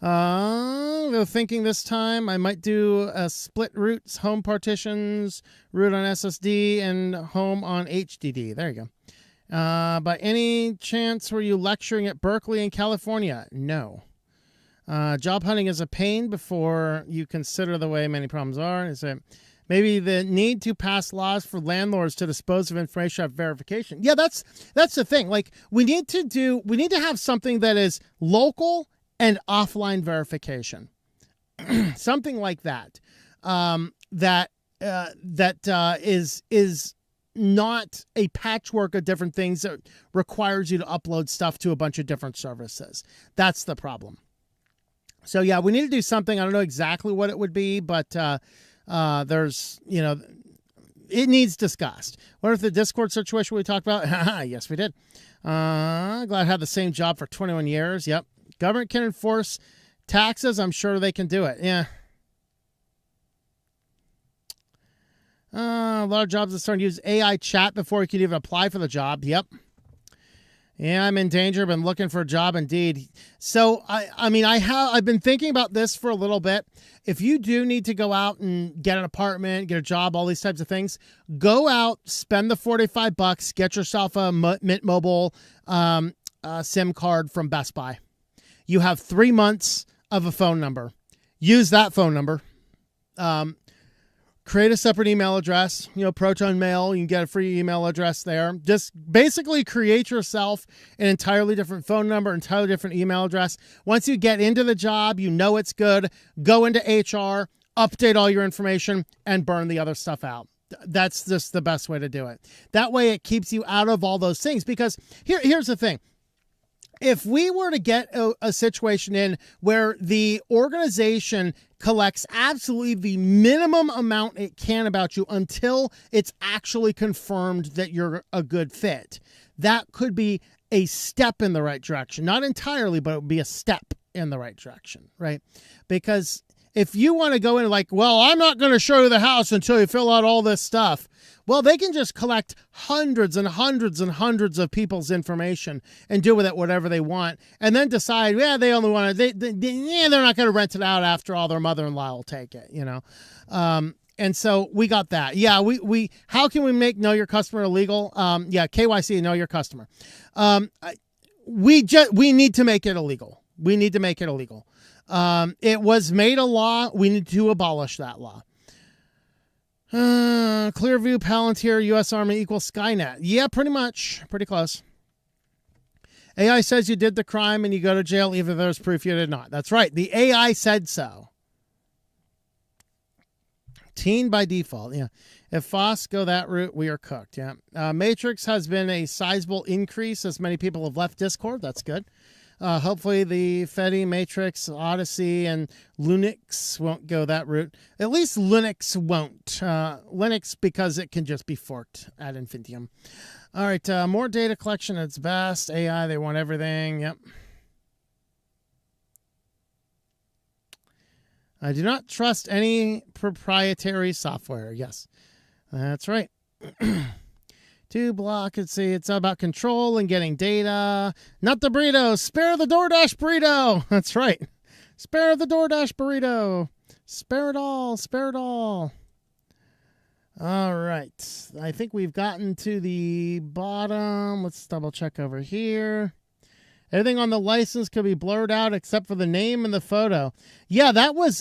Thinking this time I might do a split roots, home partitions, root on SSD, and home on HDD. There you go. By any chance were you lecturing at Berkeley in California? No. Job hunting is a pain before you consider the way many problems are. Is it maybe the need to pass laws for landlords to dispose of information after verification? Yeah, that's the thing. Like we need to have something that is local and offline verification. Something like that. Is not a patchwork of different things that requires you to upload stuff to a bunch of different services. That's the problem. So yeah, we need to do something. I don't know exactly what it would be, but there's, it needs discussed. What if the Discord situation we talked about? Yes, we did. Glad I had the same job for 21 years. Yep. Government can enforce taxes. I'm sure they can do it. Yeah. A lot of jobs are starting to use AI chat before you can even apply for the job. Yep. Yeah, I'm in danger. Been looking for a job indeed. So I've been thinking about this for a little bit. If you do need to go out and get an apartment, get a job, all these types of things, go out, spend the $45, get yourself a Mint Mobile SIM card from Best Buy. You have 3 months of a phone number. Use that phone number. Create a separate email address, Proton Mail. You can get a free email address there. Just basically create yourself an entirely different phone number, entirely different email address. Once you get into the job, it's good. Go into HR, update all your information, and burn the other stuff out. That's just the best way to do it. That way it keeps you out of all those things. Because here's the thing. If we were to get a situation in where the organization collects absolutely the minimum amount it can about you until it's actually confirmed that you're a good fit, that could be a step in the right direction. Not entirely, but it would be a step in the right direction, right? Because if you want to go in like, well, I'm not going to show you the house until you fill out all this stuff. Well, they can just collect hundreds and hundreds and hundreds of people's information and do with it whatever they want, and then decide, yeah, they only want to, they're not going to rent it out after all. Their mother-in-law will take it, And so we got that. Yeah, we how can we make Know Your Customer illegal? KYC, Know Your Customer. We need to make it illegal. We need to make it illegal. It was made a law. We need to abolish that law. Clearview, Palantir, U.S. Army equals Skynet. Yeah, pretty much. Pretty close. AI says you did the crime and you go to jail even if there's proof you did not. That's right. The AI said so. Teen by default. Yeah. If FOSS go that route, we are cooked. Yeah. Matrix has been a sizable increase as many people have left Discord. That's good. Hopefully the Fedi, Matrix, Odyssey, and Linux won't go that route. At least Linux won't. Linux, because it can just be forked ad infinitum. All right. More data collection at its best. AI, they want everything. Yep. I do not trust any proprietary software. Yes, that's right. To block, let's see, it's about control and getting data. Not the burrito. Spare the DoorDash burrito. That's right. Spare the DoorDash burrito. Spare it all. Spare it all. All right. I think we've gotten to the bottom. Let's double check over here. Everything on the license could be blurred out except for the name and the photo. Yeah, that was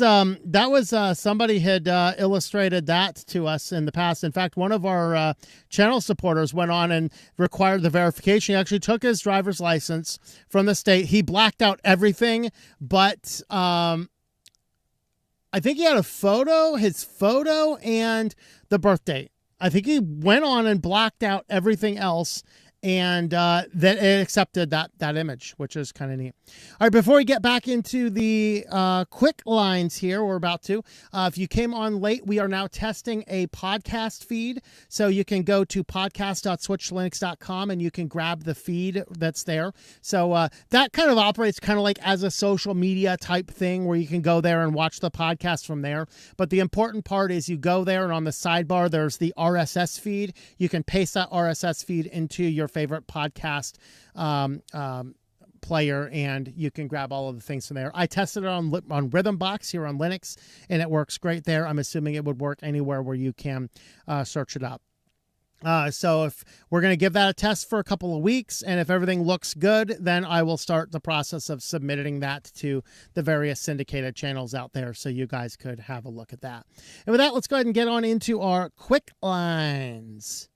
somebody had illustrated that to us in the past. In fact, one of our channel supporters went on and required the verification. He actually took his driver's license from the state. He blacked out everything, but I think he had a photo, his photo, and the birth date. I think he went on and blacked out everything else. And that it accepted that image, which is kind of neat. All right, before we get back into the QuickLines here, we're about to. If you came on late, we are now testing a podcast feed. So you can go to podcast.switchedtolinux.com and you can grab the feed that's there. So that kind of operates kind of like as a social media type thing where you can go there and watch the podcast from there. But the important part is you go there and on the sidebar, there's the RSS feed. You can paste that RSS feed into your favorite podcast player, and you can grab all of the things from there. I tested it on Rhythmbox here on Linux, and it works great there. I'm assuming it would work anywhere where you can search it up. So if we're going to give that a test for a couple of weeks, and if everything looks good, then I will start the process of submitting that to the various syndicated channels out there so you guys could have a look at that. And with that, let's go ahead and get on into our QuickLines.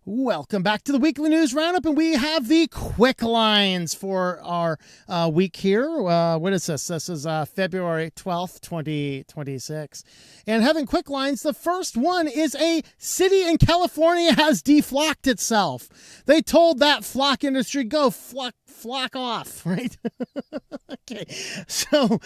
Welcome back to the Weekly News Roundup, and we have the QuickLines for our week here. What is this? This is February 12th, 2026. And having QuickLines, the first one is a city in California has deflocked itself. They told that flock industry, go flock off, right? Okay. So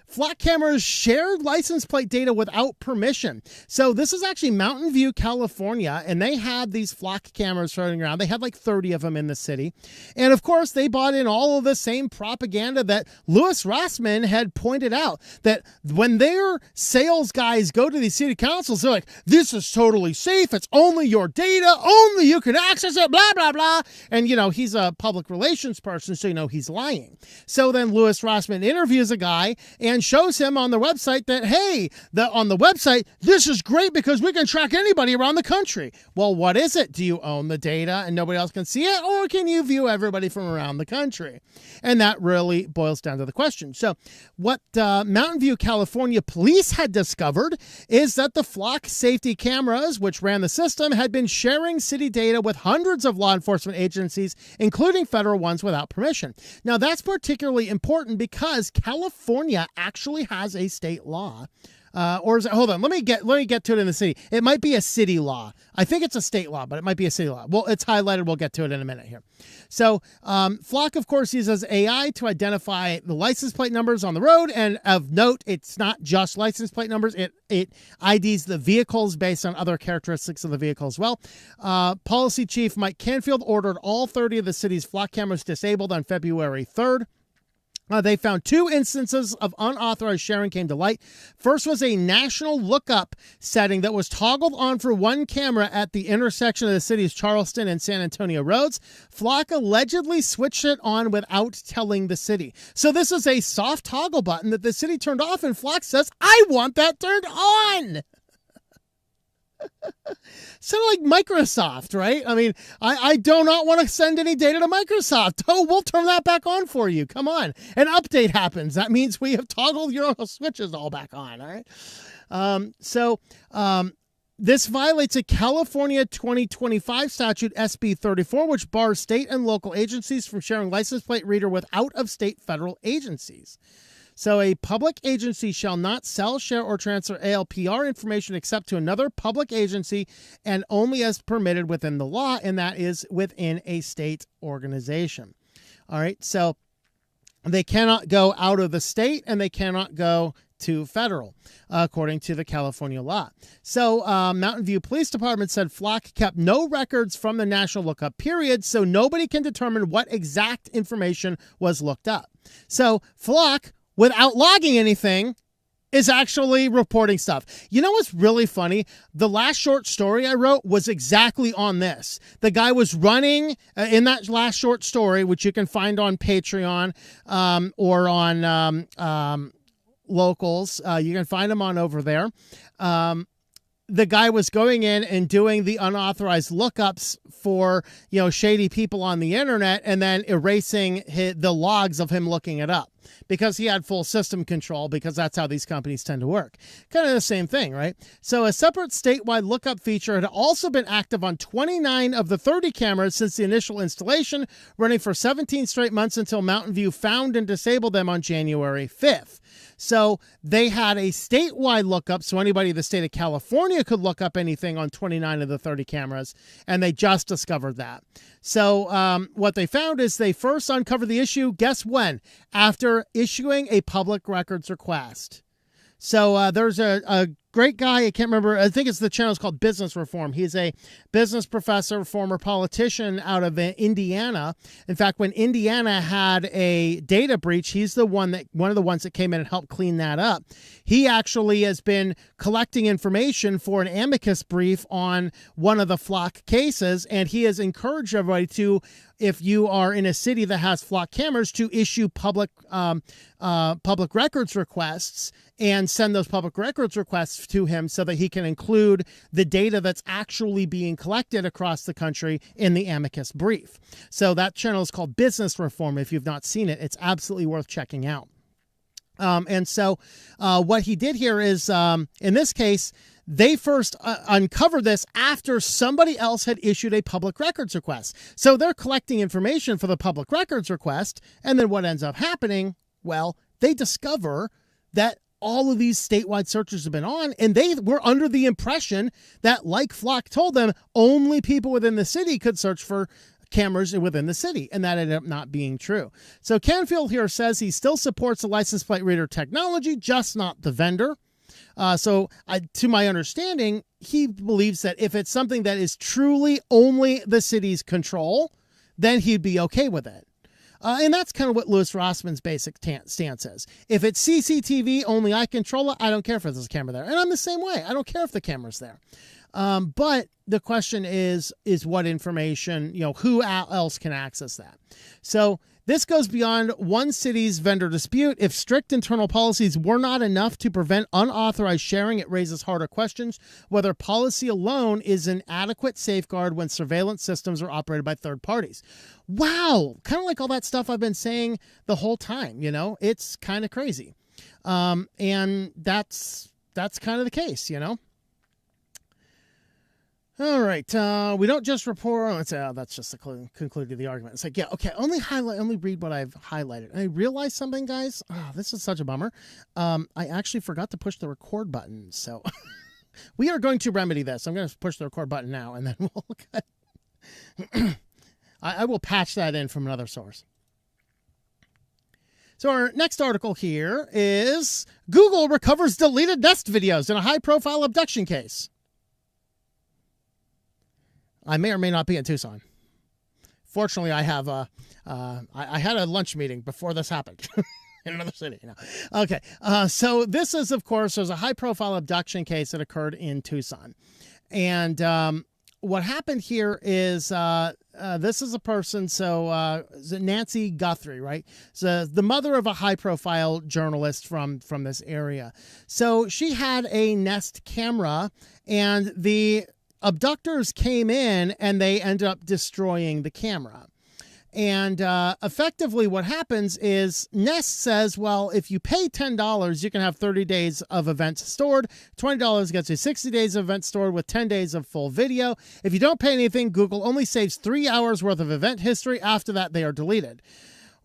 flock cameras shared license plate data without permission. So this is actually Mountain View, California, and they had these flock cameras floating around. They had like 30 of them in the city. And of course, they bought in all of the same propaganda that Louis Rossmann had pointed out, that when their sales guys go to these city councils, they're like, this is totally safe. It's only your data. Only you can access it, blah, blah, blah. And, you know, he's a public relations person, so you know he's lying. So then Louis Rossmann interviews a guy and shows him on the website that, hey, on the website, this is great because we can track anybody around the country. Well, what is it? Do you own the data and nobody else can see it, or can you view everybody from around the country? And that really boils down to the question. So what Mountain View, California police had discovered is that the flock safety cameras, which ran the system, had been sharing city data with hundreds of law enforcement agencies, including federal ones, without permission. Now, that's particularly important because California actually has a state law. Or is it, hold on, let me get to it in the city. It might be a city law. I think it's a state law, but it might be a city law. Well, it's highlighted. We'll get to it in a minute here. So Flock, of course, uses AI to identify the license plate numbers on the road. And of note, it's not just license plate numbers. It IDs the vehicles based on other characteristics of the vehicle as well. Policy Chief Mike Canfield ordered all 30 of the city's Flock cameras disabled on February 3rd. They found 2 instances of unauthorized sharing came to light. First was a national lookup setting that was toggled on for one camera at the intersection of the city's Charleston and San Antonio roads. Flock allegedly switched it on without telling the city. So this is a soft toggle button that the city turned off, and Flock says, I want that turned on. Sound like Microsoft, right? I mean, I do not want to send any data to Microsoft. Oh, we'll turn that back on for you. Come on. An update happens. That means we have toggled your switches all back on, all right? This violates a California 2025 statute, SB 34, which bars state and local agencies from sharing license plate reader with out-of-state federal agencies. So a public agency shall not sell, share, or transfer ALPR information except to another public agency and only as permitted within the law, and that is within a state organization. All right, so they cannot go out of the state and they cannot go to federal, according to the California law. So Mountain View Police Department said Flock kept no records from the national lookup period, so nobody can determine what exact information was looked up. So Flock, without logging anything, is actually reporting stuff. You know what's really funny? The last short story I wrote was exactly on this. The guy was running in that last short story, which you can find on Patreon or on Locals. You can find him on over there. The guy was going in and doing the unauthorized lookups for, shady people on the internet and then erasing the logs of him looking it up because he had full system control, because that's how these companies tend to work. Kind of the same thing, right? So a separate statewide lookup feature had also been active on 29 of the 30 cameras since the initial installation, running for 17 straight months until Mountain View found and disabled them on January 5th. So they had a statewide lookup, so anybody in the state of California could look up anything on 29 of the 30 cameras, and they just discovered that. So what they found is they first uncovered the issue, guess when? After issuing a public records request. So there's a great guy, I can't remember, I think it's the channel is called Business Reform. He's a business professor, former politician out of Indiana. In fact, when Indiana had a data breach, he's one of the ones that came in and helped clean that up. He actually has been collecting information for an amicus brief on one of the Flock cases, and he has encouraged everybody to, if you are in a city that has Flock cameras, to issue public records requests and send those public records requests to him so that he can include the data that's actually being collected across the country in the amicus brief. So that channel is called Business Reform. If you've not seen it, it's absolutely worth checking out. And so what he did here is, in this case, they first uncovered this after somebody else had issued a public records request. So they're collecting information for the public records request, and then what ends up happening? Well, they discover that all of these statewide searches have been on, and they were under the impression that, like Flock told them, only people within the city could search for cameras within the city, and that ended up not being true. So Canfield here says he still supports the license plate reader technology, just not the vendor. To my understanding, he believes that if it's something that is truly only the city's control, then he'd be okay with it. And that's kind of what Louis Rossman's basic stance is. If it's CCTV, only I control it, I don't care if there's a camera there. And I'm the same way. I don't care if the camera's there. But the question is what information, who else can access that? So this goes beyond one city's vendor dispute. If strict internal policies were not enough to prevent unauthorized sharing, it raises harder questions whether policy alone is an adequate safeguard when surveillance systems are operated by third parties. Wow, kind of like all that stuff I've been saying the whole time, it's kind of crazy. And that's kind of the case, All right, we don't just report. That's just the conclude of the argument. It's like, yeah, okay, only read what I've highlighted. And I realized something, guys. Oh, this is such a bummer. I actually forgot to push the record button. So we are going to remedy this. I'm going to push the record button now, and then we'll cut. I will patch that in from another source. So our next article here is Google recovers deleted Nest videos in a high-profile abduction case. I may or may not be in Tucson. Fortunately, I have I had a lunch meeting before this happened. in another city. No. Okay. So this is, of course, there's a high-profile abduction case that occurred in Tucson. And what happened here is this is a person, Nancy Guthrie, right? So the mother of a high-profile journalist from this area. So she had a Nest camera, and the abductors came in, and they ended up destroying the camera. And effectively what happens is Nest says, well, if you pay $10, you can have 30 days of events stored. $20 gets you 60 days of events stored with 10 days of full video. If you don't pay anything, Google only saves 3 hours worth of event history. After that, they are deleted.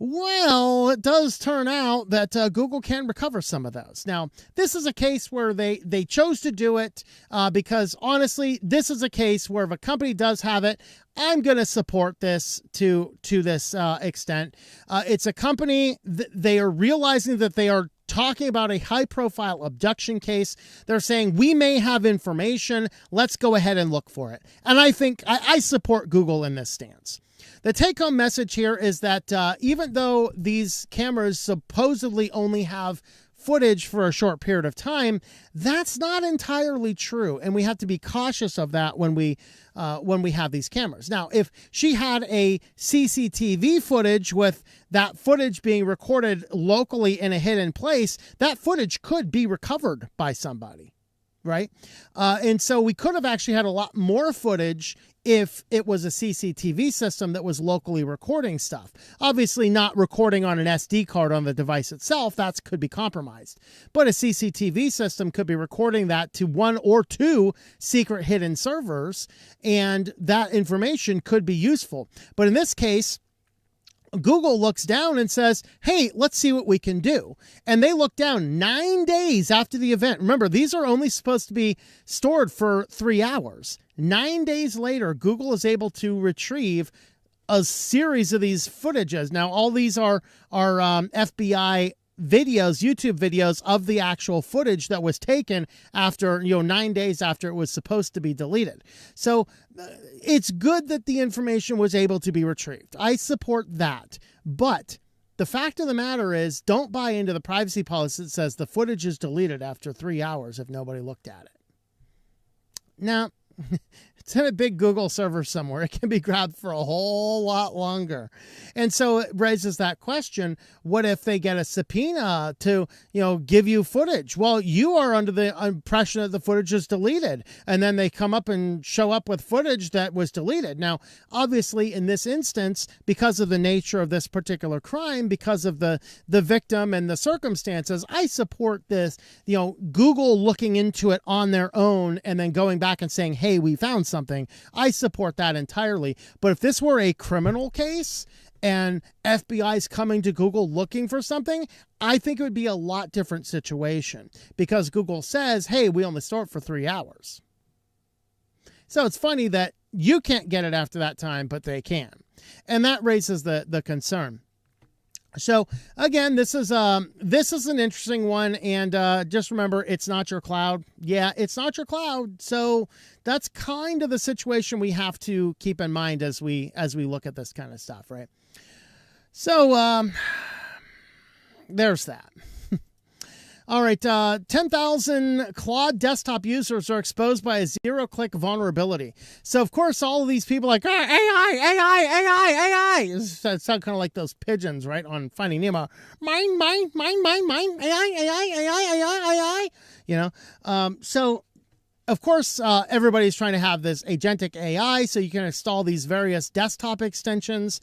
Well, it does turn out that Google can recover some of those. Now, this is a case where they chose to do it because, honestly, this is a case where if a company does have it, I'm going to support this to this extent. It's a company, they are realizing that they are talking about a high-profile abduction case. They're saying, we may have information. Let's go ahead and look for it. And I think I support Google in this stance. The take-home message here is that even though these cameras supposedly only have footage for a short period of time, that's not entirely true, and we have to be cautious of that when we have these cameras. Now, if she had a CCTV footage with that footage being recorded locally in a hidden place, that footage could be recovered by somebody, right? And so we could have actually had a lot more footage if it was a CCTV system that was locally recording stuff. Obviously not recording on an SD card on the device itself, that could be compromised. But a CCTV system could be recording that to 1 or 2 secret hidden servers, and that information could be useful. But in this case, Google looks down and says, hey, let's see what we can do. And they look down 9 days after the event. Remember, these are only supposed to be stored for 3 hours. 9 days later, Google is able to retrieve a series of these footages. Now, all these are FBI videos, YouTube videos of the actual footage that was taken after, 9 days after it was supposed to be deleted. So it's good that the information was able to be retrieved. I support that. But the fact of the matter is, don't buy into the privacy policy that says the footage is deleted after 3 hours if nobody looked at it. Now, it's in a big Google server somewhere. It can be grabbed for a whole lot longer. And so it raises that question, what if they get a subpoena to, give you footage? Well, you are under the impression that the footage is deleted. And then they come up and show up with footage that was deleted. Now, obviously, in this instance, because of the nature of this particular crime, because of the victim and the circumstances, I support this, Google looking into it on their own and then going back and saying, hey, we found something. I support that entirely. But if this were a criminal case and FBI's coming to Google looking for something, I think it would be a lot different situation because Google says, hey, we only store it for 3 hours. So it's funny that you can't get it after that time, but they can. And that raises the concern. So again, this is an interesting one, and just remember, it's not your cloud. Yeah, it's not your cloud. So that's kind of the situation we have to keep in mind as we look at this kind of stuff, right? So there's that. All right, 10,000 Claude desktop users are exposed by a zero-click vulnerability. So, of course, all of these people are like, AI. It sounds kind of like those pigeons, right, on Finding Nemo. Mine, AI. So, of course, everybody's trying to have this agentic AI, so you can install these various desktop extensions.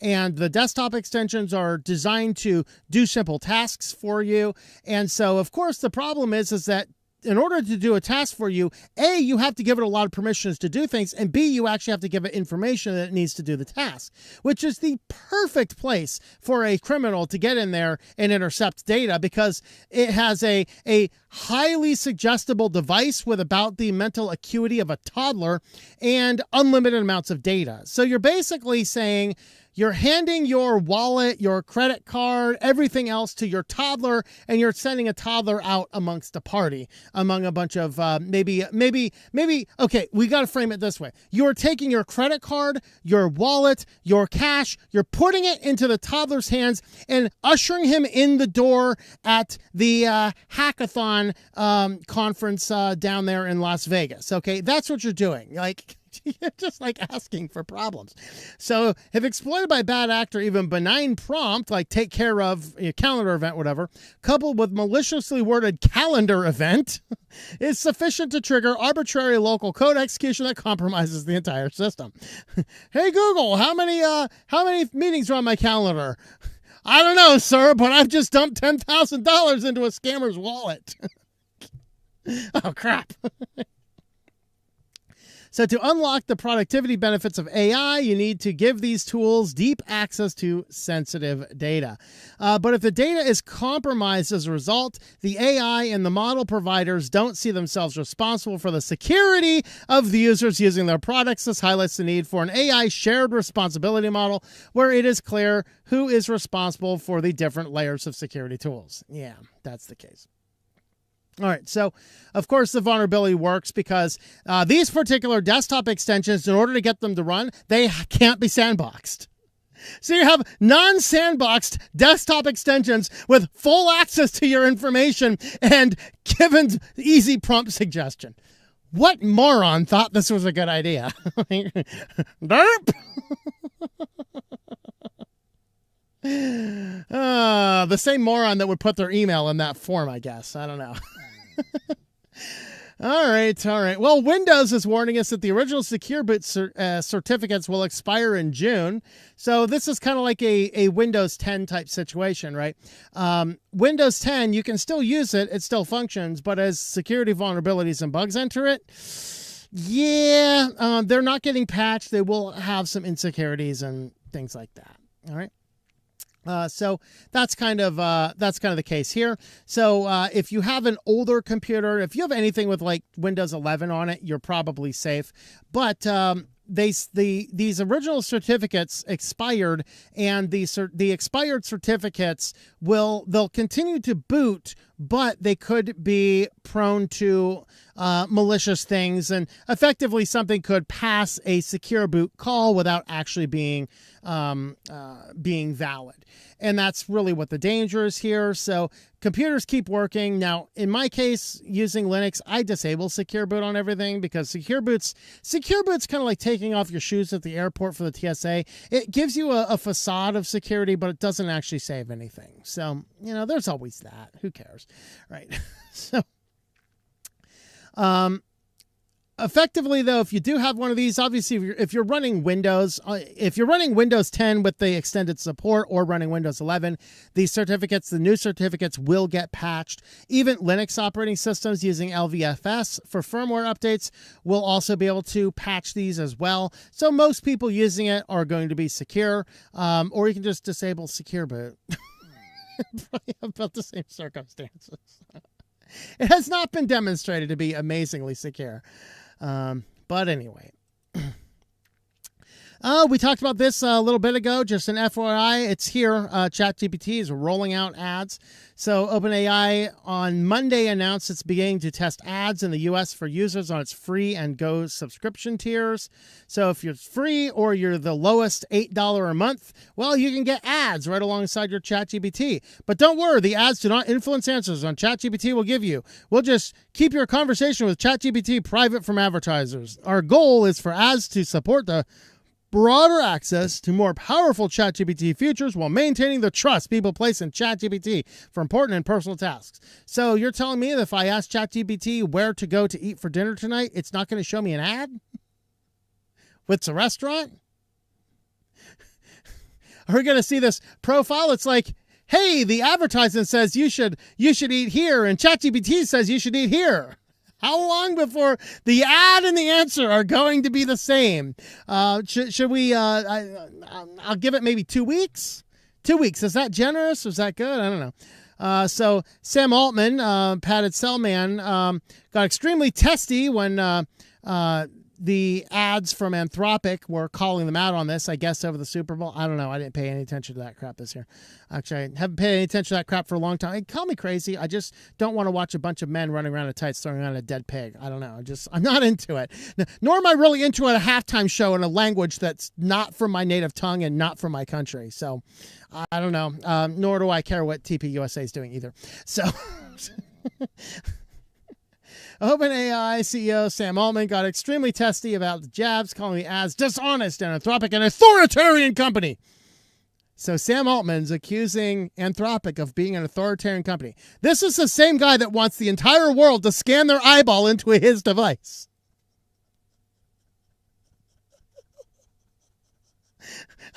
And the desktop extensions are designed to do simple tasks for you. And so, of course, the problem is that in order to do a task for you, A, you have to give it a lot of permissions to do things, and B, you actually have to give it information that it needs to do the task, which is the perfect place for a criminal to get in there and intercept data because it has a highly suggestible device with about the mental acuity of a toddler and unlimited amounts of data. So you're basically saying, you're handing your wallet, your credit card, everything else to your toddler, and you're sending a toddler out amongst a party, among a bunch of maybe, okay, we got to frame it this way. You're taking your credit card, your wallet, your cash, you're putting it into the toddler's hands and ushering him in the door at the hackathon conference down there in Las Vegas. Okay, that's what you're doing. Like, you're just like asking for problems. So if exploited by a bad actor, even benign prompt like take care of a calendar event, whatever, coupled with maliciously worded calendar event is sufficient to trigger arbitrary local code execution that compromises the entire system. Hey Google, how many meetings are on my calendar? I don't know, sir, but I've just dumped $10,000 into a scammer's wallet. Oh, crap. So to unlock the productivity benefits of AI, you need to give these tools deep access to sensitive data. But if the data is compromised as a result, the AI and the model providers don't see themselves responsible for the security of the users using their products. This highlights the need for an AI shared responsibility model where it is clear who is responsible for the different layers of security tools. Yeah, that's the case. All right, so of course the vulnerability works because these particular desktop extensions, in order to get them to run, they can't be sandboxed. So you have non-sandboxed desktop extensions with full access to your information and given easy prompt suggestion. What moron thought this was a good idea? Derp! The same moron that would put their email in that form, I guess. I don't know. All right. Well, Windows is warning us that the original Secure Boot certificates will expire in June. So this is kind of like a Windows 10 type situation, right? Windows 10, you can still use it. It still functions. But as security vulnerabilities and bugs enter it, yeah, they're not getting patched. They will have some insecurities and things like that. All right. So that's kind of the case here. So if you have an older computer, if you have anything with like Windows 11 on it, you're probably safe. But these original certificates expired, and the expired certificates they'll continue to boot, but they could be prone to malicious things, and effectively something could pass a secure boot call without actually being valid. And that's really what the danger is here. So computers keep working. Now, in my case, using Linux, I disable secure boot on everything because secure boot's kind of like taking off your shoes at the airport for the TSA. It gives you a facade of security, but it doesn't actually save anything. So, there's always that. Who cares? Right. So, effectively, though, if you do have one of these, obviously, if you're running Windows, if you're running Windows 10 with the extended support or running Windows 11, these certificates, the new certificates will get patched. Even Linux operating systems using LVFS for firmware updates will also be able to patch these as well. So most people using it are going to be secure, or you can just disable secure boot. Probably about the same circumstances. It has not been demonstrated to be amazingly secure. But anyway, we talked about this a little bit ago, just an FYI, it's here. ChatGPT is rolling out ads. So OpenAI on Monday announced it's beginning to test ads in the US for users on its free and Go subscription tiers. So if you're free or you're the lowest $8 a month, well, you can get ads right alongside your ChatGPT. But don't worry, the ads do not influence answers on ChatGPT will give you. We'll just keep your conversation with ChatGPT private from advertisers. Our goal is for ads to support the broader access to more powerful ChatGPT features while maintaining the trust people place in ChatGPT for important and personal tasks. So you're telling me that if I ask ChatGPT where to go to eat for dinner tonight, it's not going to show me an ad? What's a restaurant? Are we going to see this profile? It's like, hey, the advertisement says you should eat here, and ChatGPT says you should eat here. How long before the ad and the answer are going to be the same? Should we, I'll give it maybe 2 weeks. 2 weeks. Is that generous? Is that good? I don't know. So Sam Altman, padded cell man, got extremely testy when the ads from Anthropic were calling them out on this, I guess, over the Super Bowl. I don't know. I didn't pay any attention to that crap this year. Actually, I haven't paid any attention to that crap for a long time. Call me crazy. I just don't want to watch a bunch of men running around in tights throwing around a dead pig. I don't know. I'm not into it. Nor am I really into a halftime show in a language that's not from my native tongue and not from my country. So I don't know. Nor do I care what TPUSA is doing either. So OpenAI CEO Sam Altman got extremely testy about the jabs, calling the ads dishonest and Anthropic an authoritarian company. So Sam Altman's accusing Anthropic of being an authoritarian company. This is the same guy that wants the entire world to scan their eyeball into his device.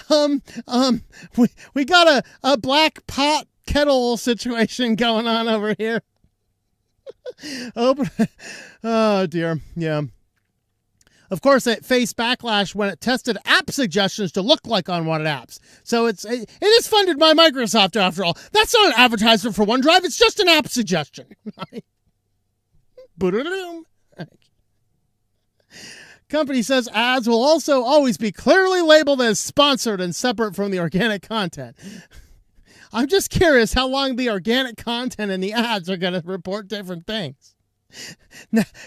We got a black pot kettle situation going on over here. Oh dear, yeah. Of course, it faced backlash when it tested app suggestions to look like unwanted apps. So it is funded by Microsoft after all. That's not an advertisement for OneDrive. It's just an app suggestion. Company says ads will also always be clearly labeled as sponsored and separate from the organic content. I'm just curious how long the organic content and the ads are going to report different things.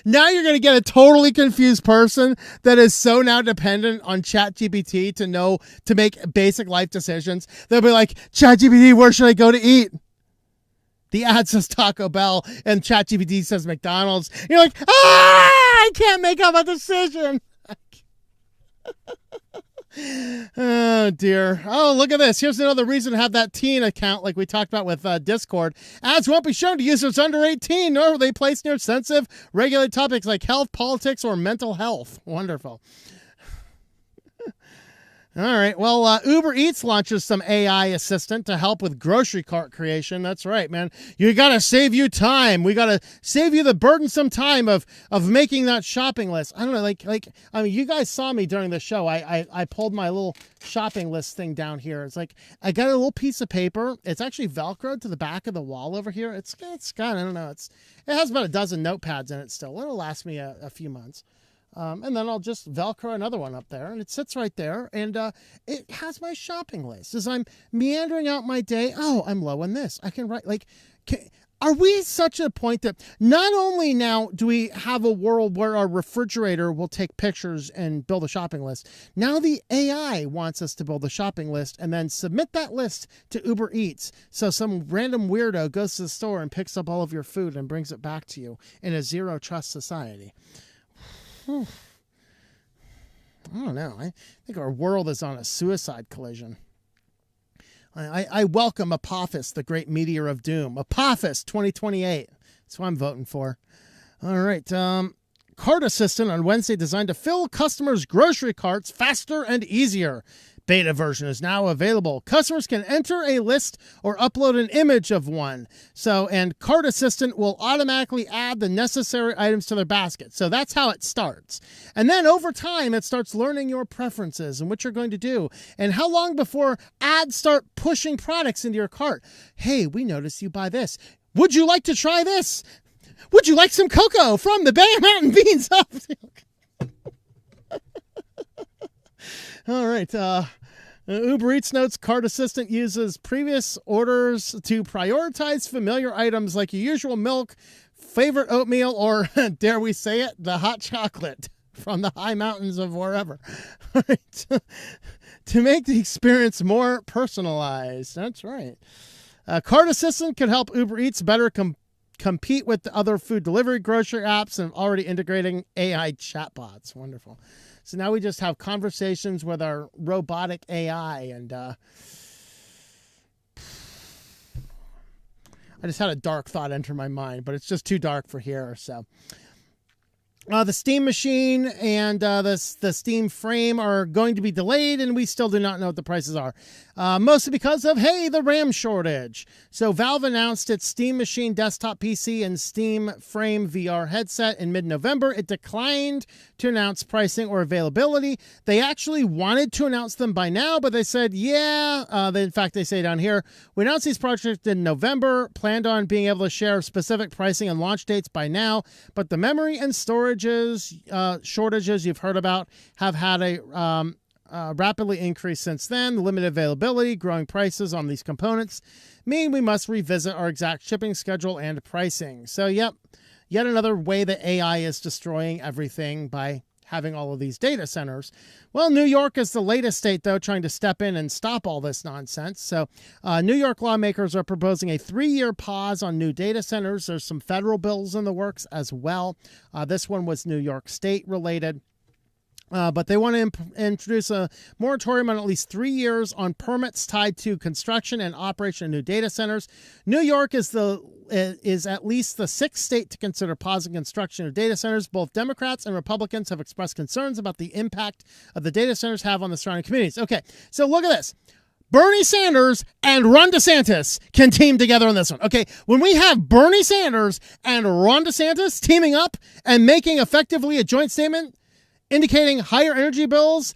Now you're going to get a totally confused person that is so now dependent on ChatGPT to make basic life decisions. They'll be like, ChatGPT, where should I go to eat? The ad says Taco Bell and ChatGPT says McDonald's. You're like, I can't make up a decision. Oh dear. Oh, look at this. Here's another reason to have that teen account like we talked about with Discord. Ads won't be shown to users under 18, nor will they place near sensitive, regulated topics like health, politics, or mental health. Wonderful. All right. Well, Uber Eats launches some AI assistant to help with grocery cart creation. That's right, man. You got to save you time. We got to save you the burdensome time of making that shopping list. I don't know, I mean, you guys saw me during the show. I pulled my little shopping list thing down here. It's like I got a little piece of paper. It's actually Velcroed to the back of the wall over here. It's got, I don't know, it has about a dozen notepads in it still. It'll last me a few months. And then I'll just Velcro another one up there, and it sits right there, and it has my shopping list. As I'm meandering out my day, I'm low on this. I can write, are we such a point that not only now do we have a world where our refrigerator will take pictures and build a shopping list, now the AI wants us to build a shopping list and then submit that list to Uber Eats. So some random weirdo goes to the store and picks up all of your food and brings it back to you in a zero trust society. I don't know. I think our world is on a suicide collision. I welcome Apophis, the great meteor of doom. Apophis 2028. That's what I'm voting for. All right. Cart Assistant on Wednesday designed to fill customers' grocery carts faster and easier. Beta version is now available. Customers can enter a list or upload an image of one. And Cart Assistant will automatically add the necessary items to their basket. So that's how it starts. And then over time, it starts learning your preferences and what you're going to do. And how long before ads start pushing products into your cart. Hey, we noticed you buy this. Would you like to try this? Would you like some cocoa from the Bay Mountain Beans? All right. Uber Eats notes Cart Assistant uses previous orders to prioritize familiar items like your usual milk, favorite oatmeal, or, dare we say it, the hot chocolate from the high mountains of wherever. All right. To make the experience more personalized. That's right. Cart Assistant could help Uber Eats better compete with the other food delivery grocery apps and already integrating AI chatbots. Wonderful. So now we just have conversations with our robotic AI, and I just had a dark thought enter my mind, but it's just too dark for here. So the Steam Machine and the Steam Frame are going to be delayed, and we still do not know what the prices are. Mostly because of, the RAM shortage. So Valve announced its Steam Machine desktop PC and Steam Frame VR headset in mid-November. It declined to announce pricing or availability. They actually wanted to announce them by now, but they said, in fact, they say down here, we announced these projects in November, planned on being able to share specific pricing and launch dates by now, but the memory and storage shortages you've heard about have had a rapidly increased since then. The limited availability, growing prices on these components mean we must revisit our exact shipping schedule and pricing. So, yep, yet another way that AI is destroying everything by having all of these data centers. Well, New York is the latest state, though, trying to step in and stop all this nonsense. So New York lawmakers are proposing a 3-year pause on new data centers. There's some federal bills in the works as well. This one was New York State related. But they want to introduce a moratorium on at least 3 years on permits tied to construction and operation of new data centers. New York is at least the 6th state to consider pausing construction of data centers. Both Democrats and Republicans have expressed concerns about the impact of the data centers have on the surrounding communities. Okay, so look at this. Bernie Sanders and Ron DeSantis can team together on this one. Okay, when we have Bernie Sanders and Ron DeSantis teaming up and making effectively a joint statement indicating higher energy bills,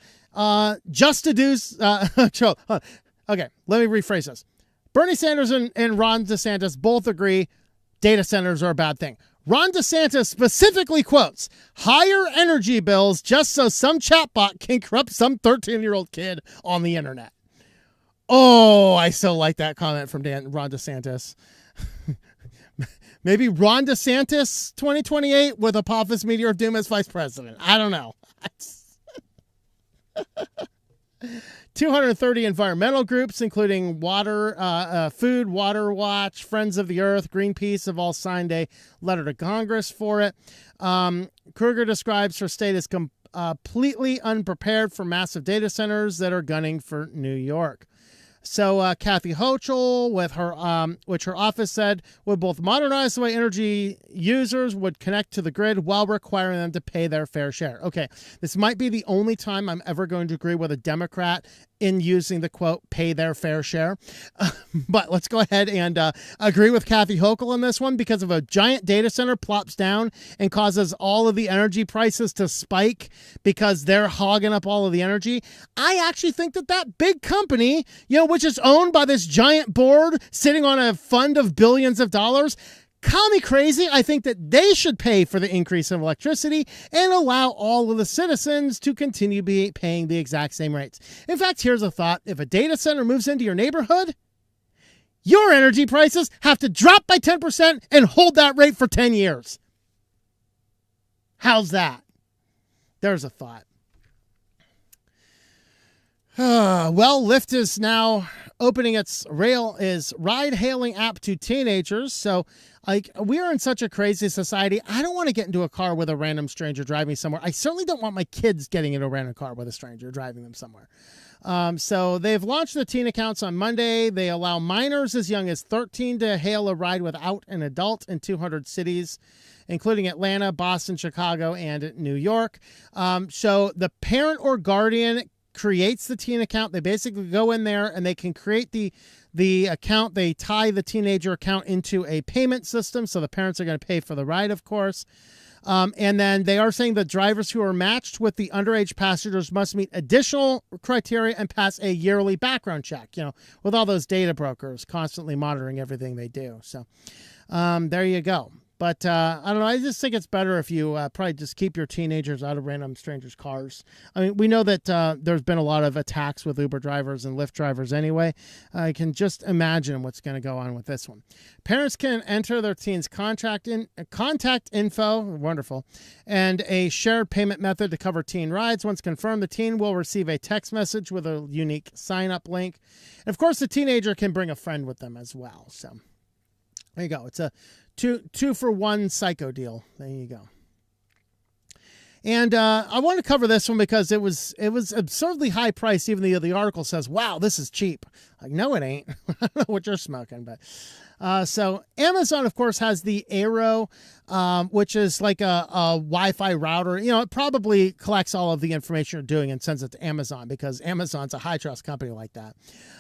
just to do... okay, let me rephrase this. Bernie Sanders and Ron DeSantis both agree data centers are a bad thing. Ron DeSantis specifically quotes, higher energy bills just so some chatbot can corrupt some 13-year-old kid on the internet. Oh, I so like that comment from Ron DeSantis. Maybe Ron DeSantis 2028 with Apophis Meteor of Doom as vice president. I don't know. 230 environmental groups, including Food, Water Watch, Friends of the Earth, Greenpeace, have all signed a letter to Congress for it. Kruger describes her state as completely unprepared for massive data centers that are gunning for New York. So Kathy Hochul, with her, which her office said would both modernize the way energy users would connect to the grid while requiring them to pay their fair share. Okay, this might be the only time I'm ever going to agree with a Democrat in using the quote, pay their fair share. But let's go ahead and agree with Kathy Hochul on this one, because if a giant data center plops down and causes all of the energy prices to spike because they're hogging up all of the energy, I actually think that big company, which is owned by this giant board sitting on a fund of billions of dollars, call me crazy, I think that they should pay for the increase of electricity and allow all of the citizens to continue paying the exact same rates. In fact, here's a thought. If a data center moves into your neighborhood, your energy prices have to drop by 10% and hold that rate for 10 years. How's that? There's a thought. Well, Lyft is now opening its ride-hailing app to teenagers. So, we are in such a crazy society. I don't want to get into a car with a random stranger driving me somewhere. I certainly don't want my kids getting into a random car with a stranger driving them somewhere. So they've launched the teen accounts on Monday. They allow minors as young as 13 to hail a ride without an adult in 200 cities, including Atlanta, Boston, Chicago, and New York. So the parent or guardian creates the teen account. They basically go in there and they can create the account. They tie the teenager account into a payment system, so the parents are going to pay for the ride, of course. And then they are saying that drivers who are matched with the underage passengers must meet additional criteria and pass a yearly background check, with all those data brokers constantly monitoring everything they do. So there you go. But I don't know. I just think it's better if you probably just keep your teenagers out of random strangers' cars. I mean, we know that there's been a lot of attacks with Uber drivers and Lyft drivers anyway. I can just imagine what's going to go on with this one. Parents can enter their teen's contact info, wonderful, and a shared payment method to cover teen rides. Once confirmed, the teen will receive a text message with a unique sign-up link. And of course, the teenager can bring a friend with them as well. So there you go. It's a two for one psycho deal. There you go. And I want to cover this one because it was absurdly high priced. Even though the article says, "Wow, this is cheap." Like, no, it ain't. I don't know what you're smoking, but so Amazon, of course, has the Arrow, which is like a Wi-Fi router. It probably collects all of the information you're doing and sends it to Amazon because Amazon's a high trust company like that.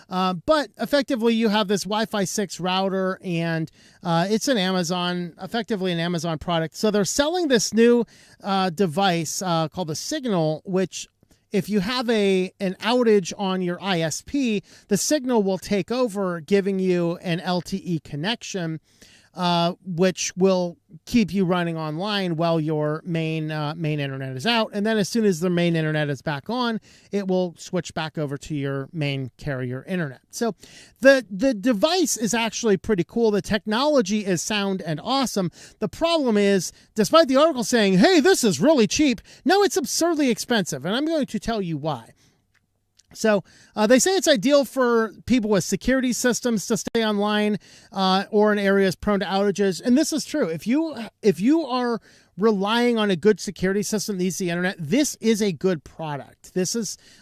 But effectively, you have this Wi-Fi 6 router, and it's effectively an Amazon product. So they're selling this new device called the Signal, which, if you have an outage on your ISP, the Signal will take over, giving you an LTE connection. which will keep you running online while your main internet is out. And then as soon as the main internet is back on, it will switch back over to your main carrier internet. So the device is actually pretty cool. The technology is sound and awesome. The problem is, despite the article saying, hey, this is really cheap, no, it's absurdly expensive. And I'm going to tell you why. So they say it's ideal for people with security systems to stay online or in areas prone to outages. And this is true. If you are relying on a good security system that needs the internet, this is a good product.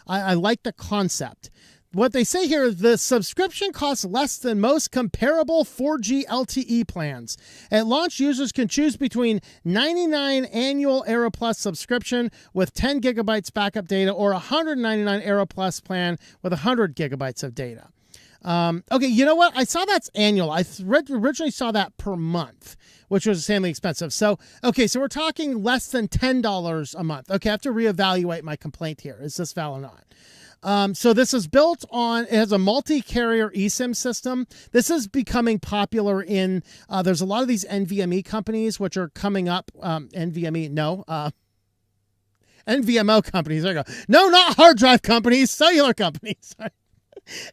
I like the concept. What they say here, the subscription costs less than most comparable 4G LTE plans. At launch, users can choose between $99 annual Aero Plus subscription with 10 gigabytes backup data or $199 Aero Plus plan with 100 gigabytes of data. Okay, you know what? I saw that's annual. I originally saw that per month, which was insanely expensive. So, okay, so we're talking less than $10 a month. Okay, I have to reevaluate my complaint here. Is this valid or not? So this is built on, it has a multi-carrier eSIM system. This is becoming popular in, there's a lot of these NVMe companies which are coming up, NVMO companies, there you go. No, not hard drive companies, cellular companies.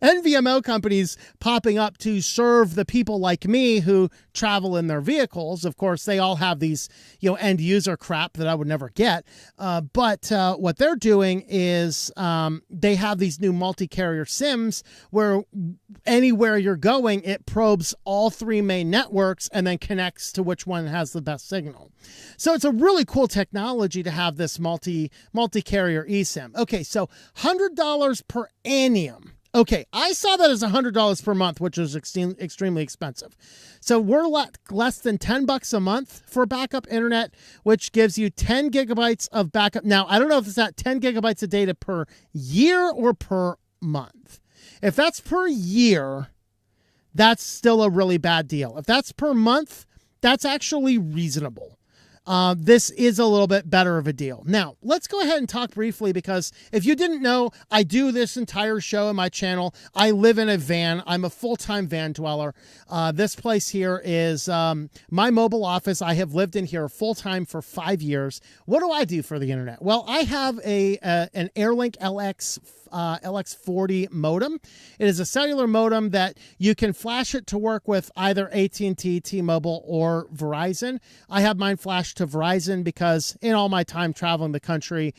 NVMO companies popping up to serve the people like me who travel in their vehicles. Of course, they all have these, end user crap that I would never get. But what they're doing is they have these new multi-carrier SIMs where anywhere you're going, it probes all three main networks and then connects to which one has the best signal. So it's a really cool technology to have this multi-carrier eSIM. Okay, so $100 per annum. Okay, I saw that as $100 per month, which is extremely expensive. So we're less than $10 a month for backup internet, which gives you 10 gigabytes of backup. Now, I don't know if it's at 10 gigabytes of data per year or per month. If that's per year, that's still a really bad deal. If that's per month, that's actually reasonable. This is a little bit better of a deal. Now, let's go ahead and talk briefly, because if you didn't know, I do this entire show in my channel. I live in a van. I'm a full-time van dweller. This place here is my mobile office. I have lived in here full-time for 5 years. What do I do for the internet? Well, I have an Airlink LX40 modem. It is a cellular modem that you can flash it to work with either AT&T, T-Mobile, or Verizon. I have mine flashed to Verizon because in all my time traveling the country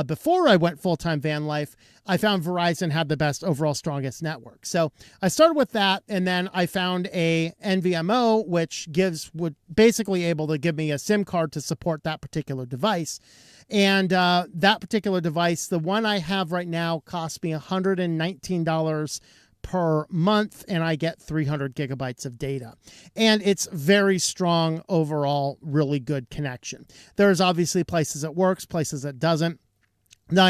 before I went full-time van life, I found Verizon had the best overall strongest network. So I started with that, and then I found a NVMO, which would basically able to give me a SIM card to support that particular device. And that particular device, the one I have right now, costs me $119 per month, and I get 300 gigabytes of data. And it's very strong overall, really good connection. There's obviously places it works, places it doesn't. Now,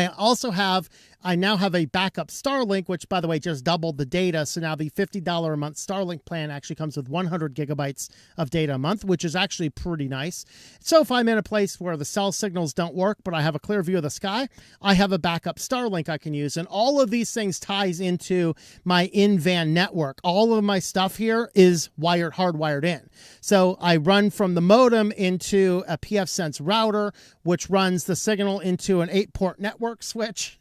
I now have a backup Starlink, which, by the way, just doubled the data. So now the $50 a month Starlink plan actually comes with 100 gigabytes of data a month, which is actually pretty nice. So if I'm in a place where the cell signals don't work, but I have a clear view of the sky, I have a backup Starlink I can use. And all of these things ties into my in-van network. All of my stuff here is hardwired in. So I run from the modem into a pfSense router, which runs the signal into an 8-port network switch.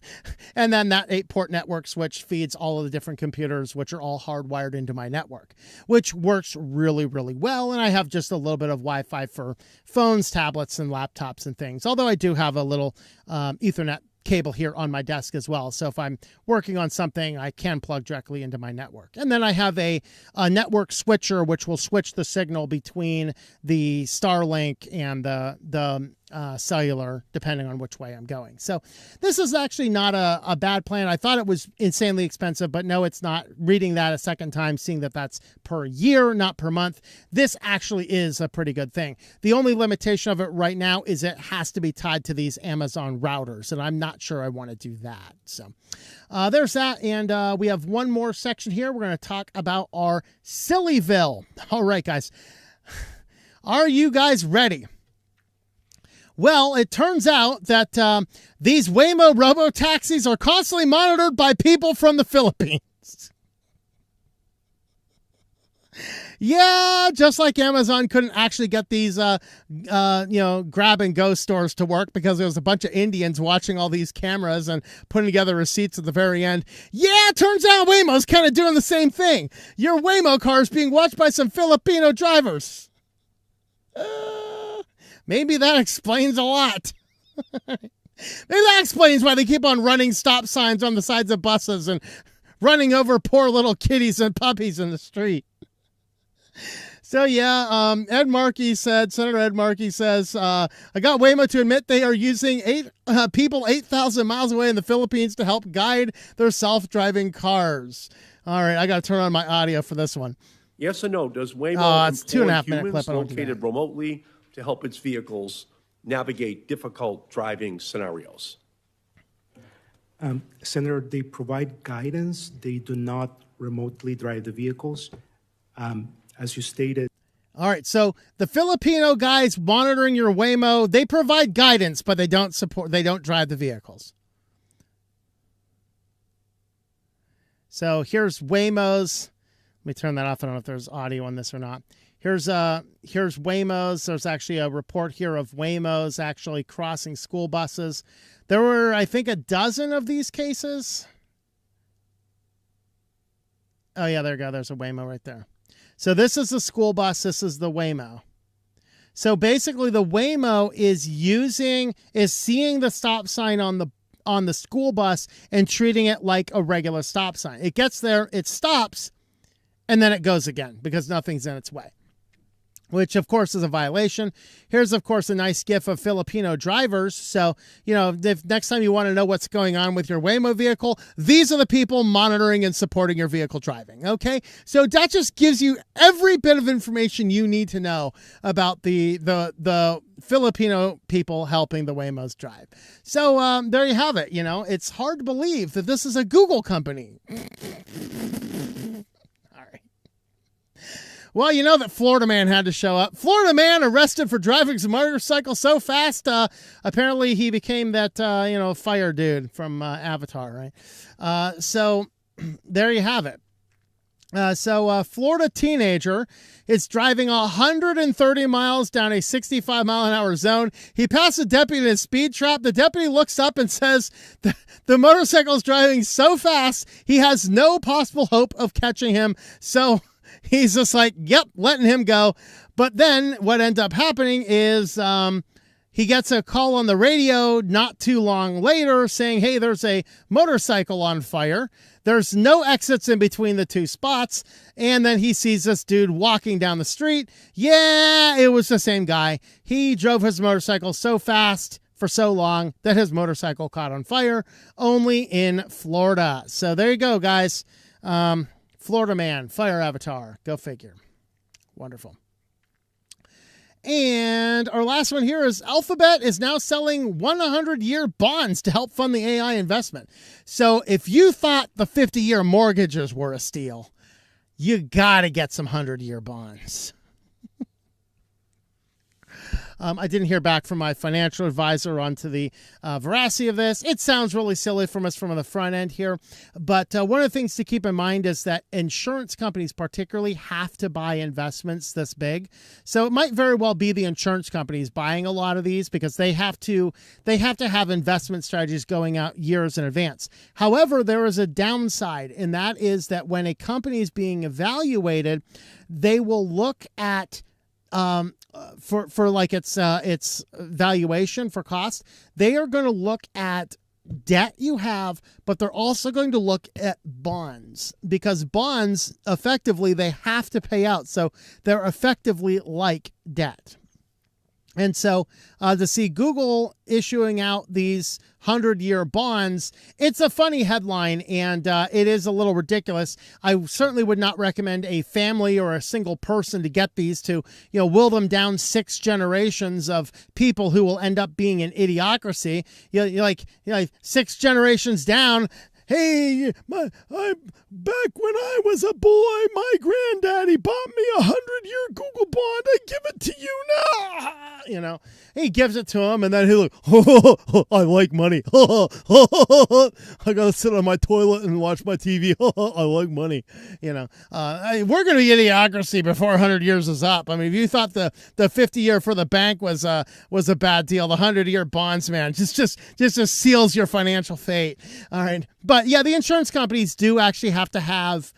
And then that 8-port network switch feeds all of the different computers, which are all hardwired into my network, which works really, really well. And I have just a little bit of Wi-Fi for phones, tablets, and laptops and things. Although I do have a little Ethernet cable here on my desk as well. So if I'm working on something, I can plug directly into my network. And then I have a network switcher, which will switch the signal between the Starlink and the cellular, depending on which way I'm going. So this is actually not a bad plan. I thought it was insanely expensive, but no, it's not. Reading that a second time, seeing that that's per year, not per month, this actually is a pretty good thing. The only limitation of it right now is it has to be tied to these Amazon routers, and I'm not sure I want to do that. So there's that, and we have one more section here. We're going to talk about our SillyVille. All right, guys. Are you guys ready? Well, it turns out that these Waymo robo-taxis are constantly monitored by people from the Philippines. Yeah, just like Amazon couldn't actually get these, grab and go stores to work because there was a bunch of Indians watching all these cameras and putting together receipts at the very end. Yeah, turns out Waymo's kind of doing the same thing. Your Waymo car is being watched by some Filipino drivers. Maybe that explains a lot. Maybe that explains why they keep on running stop signs on the sides of buses and running over poor little kitties and puppies in the street. So yeah, Senator Ed Markey says, I got Waymo to admit they are using people 8,000 miles away in the Philippines to help guide their self-driving cars. All right, I got to turn on my audio for this one.
Yes or no, does Waymo
it's 2.5 minute
humans
clip.
located remotely to help its vehicles navigate difficult driving scenarios?
Senator, they provide guidance. They do not remotely drive the vehicles. As you stated.
All right, so the Filipino guys monitoring your Waymo, they provide guidance, but they don't drive the vehicles. So here's Waymo's. Let me turn that off. I don't know if there's audio on this or not. Here's Waymo's. There's actually a report here of Waymo's actually crossing school buses. There were, I think, a dozen of these cases. Oh, yeah, there you go. There's a Waymo right there. So this is the school bus. This is the Waymo. So basically the Waymo is seeing the stop sign on the school bus and treating it like a regular stop sign. It gets there, it stops, and then it goes again because nothing's in its way, which of course is a violation. Here's of course a nice gif of Filipino drivers. So, if next time you want to know what's going on with your Waymo vehicle, these are the people monitoring and supporting your vehicle driving. Okay. So that just gives you every bit of information you need to know about the Filipino people helping the Waymos drive. So, there you have it. It's hard to believe that this is a Google company. Well, you know that Florida man had to show up. Florida man arrested for driving his motorcycle so fast. Apparently he became that, fire dude from Avatar, right? So there you have it. So Florida teenager is driving 130 miles down a 65 mile an hour zone. He passed a deputy in a speed trap. The deputy looks up and says the motorcycle is driving so fast, he has no possible hope of catching him. So he's just like, yep, letting him go. But then what ends up happening is he gets a call on the radio not too long later saying, hey, there's a motorcycle on fire. There's no exits in between the two spots. And then he sees this dude walking down the street. Yeah, it was the same guy. He drove his motorcycle so fast for so long that his motorcycle caught on fire, only in Florida. So there you go, guys. Florida man, fire avatar. Go figure. Wonderful. And our last one here is Alphabet is now selling 100-year bonds to help fund the AI investment. So if you thought the 50-year mortgages were a steal, you got to get some 100-year bonds. I didn't hear back from my financial advisor onto the veracity of this. It sounds really silly from us from the front end here. But one of the things to keep in mind is that insurance companies particularly have to buy investments this big. So it might very well be the insurance companies buying a lot of these because they have to have investment strategies going out years in advance. However, there is a downside, and that is that when a company is being evaluated, they will look at for like its valuation for cost. They are going to look at debt you have, but they're also going to look at bonds because bonds effectively they have to pay out. So they're effectively like debt. And so to see Google issuing out these 100-year bonds, it's a funny headline, and it is a little ridiculous. I certainly would not recommend a family or a single person to get these to, will them down 6 generations of people who will end up being an idiocracy. You're like 6 generations down. Hey, back when I was a boy, my granddaddy bought me a 100-year Google bond. I give it to you now. You know, he gives it to him, and then he like, oh, I like money. I gotta sit on my toilet and watch my TV. I like money. You know, we're gonna be idiocracy before 100 years is up. I mean, if you thought the 50-year for the bank was a bad deal, the 100-year bonds, man, just seals your financial fate. All right, but yeah, the insurance companies do actually have to have.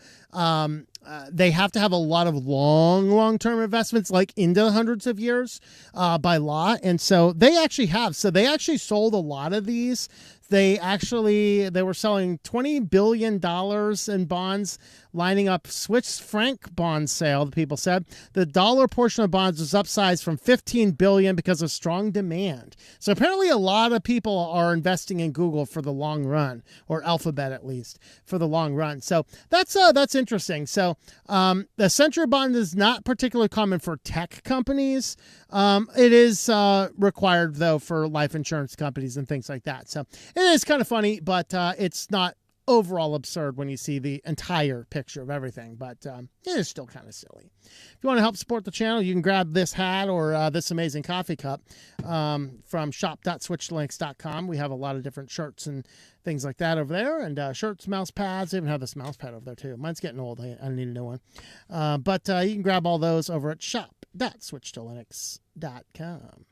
They have to have a lot of long-term investments, like into the hundreds of years by law. And so they actually have. So they actually sold a lot of these. They were selling $20 billion in bonds, lining up Swiss franc bond sale, the people said. The dollar portion of bonds was upsized from $15 billion because of strong demand. So apparently a lot of people are investing in Google for the long run, or Alphabet at least, for the long run. So that's interesting. So the century bond is not particularly common for tech companies. It is required, though, for life insurance companies and things like that. So it is kind of funny, but it's not overall absurd when you see the entire picture of everything, but it is still kind of silly. If you want to help support the channel, you can grab this hat or this amazing coffee cup from shop.switchedtolinux.com. We have a lot of different shirts and things like that over there, and shirts, mouse pads. I even have this mouse pad over there too. Mine's getting old. I need a new one. But you can grab all those over at shop.switchedtolinux.com.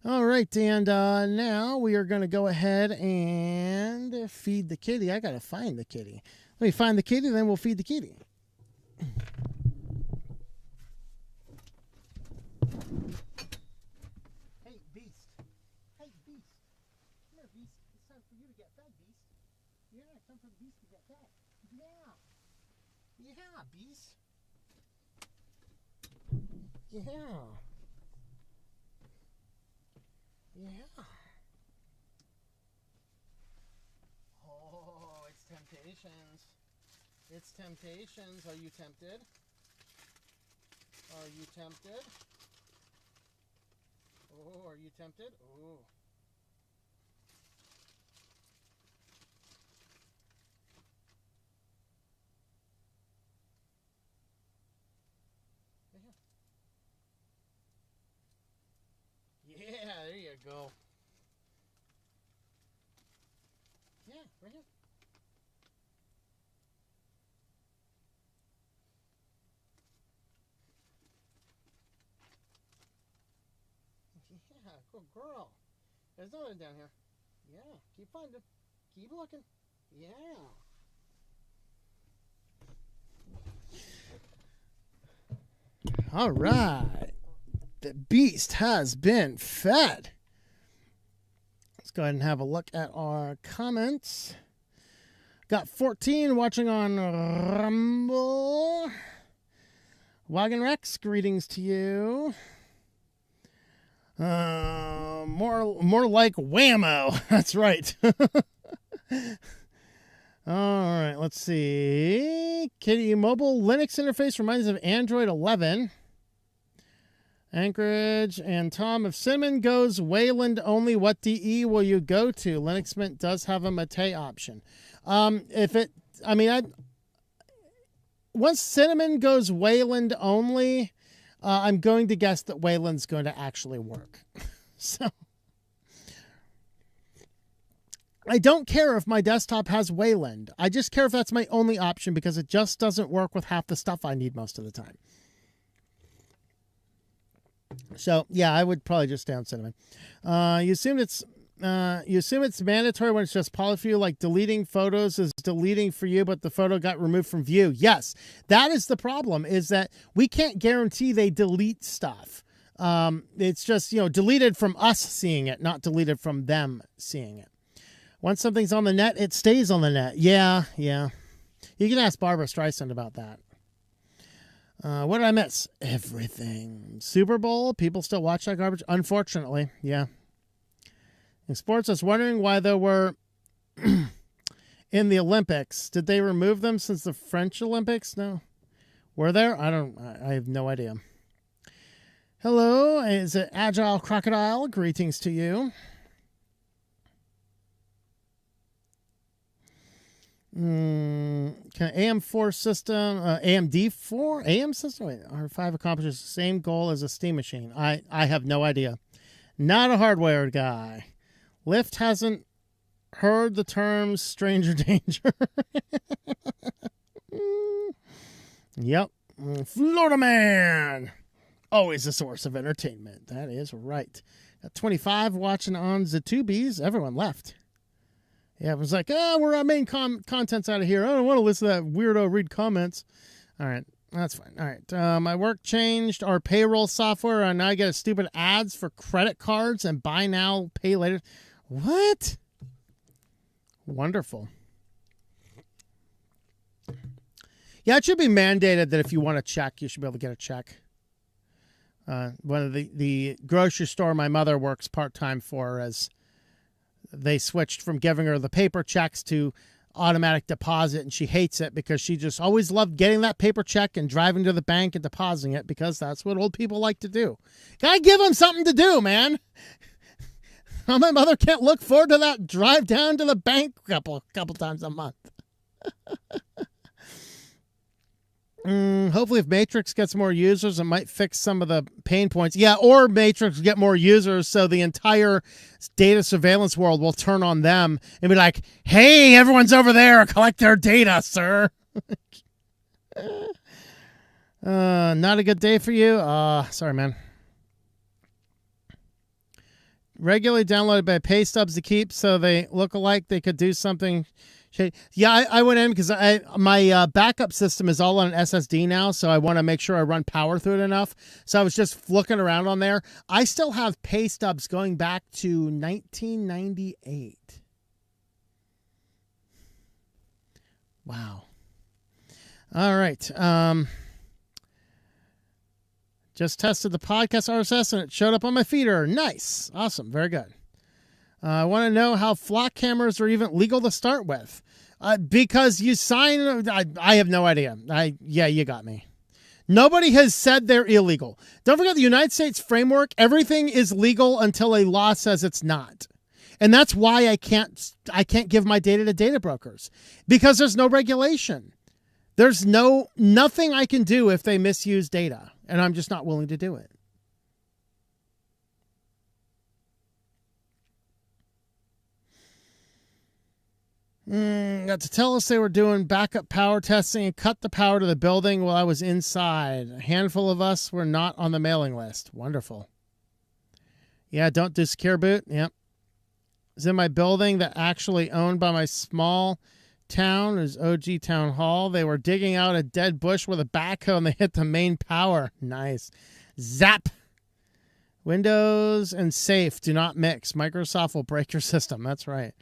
All right, and now we are going to go ahead and feed the kitty. I got to find the kitty. Let me find the kitty, then we'll feed the kitty. Hey, Beast. Hey, Beast. Come here, Beast. It's time for you to get fed, Beast. Yeah, it's time for the Beast to get fed. Yeah. Yeah, Beast. Yeah. Yeah. Oh, it's temptations. It's temptations. Are you tempted? Are you tempted? Oh, are you tempted? Oh. Yeah, there you go. Yeah, right here. Yeah, good girl. There's another down here. Yeah, keep finding. Keep looking. Yeah. All right. The beast has been fed. Let's go ahead and have a look at our comments. Got 14 watching on Rumble. Wagon Rex, greetings to you. More like whammo. That's right. All right, let's see. Kitty mobile Linux interface reminds me of Android 11. Anchorage and Tom, if Cinnamon goes Wayland only, what DE will you go to? Linux Mint does have a Mate option. Once Cinnamon goes Wayland only, I'm going to guess that Wayland's going to actually work. So I don't care if my desktop has Wayland. I just care if that's my only option because it just doesn't work with half the stuff I need most of the time. So yeah, I would probably just stay on Cinnamon. You assume it's mandatory when it's just polyfill, like deleting photos is deleting for you, but the photo got removed from view. Yes, that is the problem, is that we can't guarantee they delete stuff. It's just, deleted from us seeing it, not deleted from them seeing it. Once something's on the net, it stays on the net. Yeah. You can ask Barbara Streisand about that. What did I miss? Everything. Super Bowl? People still watch that garbage? Unfortunately, yeah. In sports, I was wondering why there were in the Olympics. Did they remove them since the French Olympics? No. Were there? I have no idea. Hello, is it Agile Crocodile? Greetings to you. AM4 system, AMD4 AM system. Wait, R5 accomplishes the same goal as a steam machine. I have no idea. Not a hardware guy. Lyft hasn't heard the terms stranger danger. Yep. Florida man. Always a source of entertainment. That is right. Got 25 watching on Zatubies. Everyone left. Yeah, it was like, we're our main content's out of here. I don't want to listen to that weirdo read comments. All right, that's fine. All right, my work changed our payroll software, and now I get stupid ads for credit cards and buy now, pay later. What? Wonderful. Yeah, it should be mandated that if you want a check, you should be able to get a check. One of the grocery store my mother works part-time for, as they switched from giving her the paper checks to automatic deposit, and she hates it because she just always loved getting that paper check and driving to the bank and depositing it because that's what old people like to do. Gotta give them something to do, man. My mother can't look forward to that drive down to the bank a couple times a month. Hopefully if Matrix gets more users, it might fix some of the pain points. Yeah, or Matrix get more users so the entire data surveillance world will turn on them and be like, hey, everyone's over there. Collect their data, sir. Not a good day for you? Sorry, man. Regularly downloaded by pay stubs to keep so they look alike. They could do something. Yeah, I went in because my backup system is all on an SSD now, so I want to make sure I run power through it enough. So I was just looking around on there. I still have pay stubs going back to 1998. Wow. All right. Just tested the podcast RSS, and it showed up on my feeder. Nice. Awesome. Very good. I want to know how flock cameras are even legal to start with. Because you sign... I have no idea. Yeah, you got me. Nobody has said they're illegal. Don't forget the United States framework. Everything is legal until a law says it's not. And that's why I can't give my data to data brokers. Because there's no regulation. There's nothing I can do if they misuse data. And I'm just not willing to do it. Got to tell us they were doing backup power testing and cut the power to the building while I was inside. A handful of us were not on the mailing list. Wonderful. Yeah, don't do secure boot. Yep. It's in my building that actually owned by my small town. Is OG Town Hall. They were digging out a dead bush with a backhoe and they hit the main power. Nice. Zap. Windows and safe do not mix. Microsoft will break your system. That's right.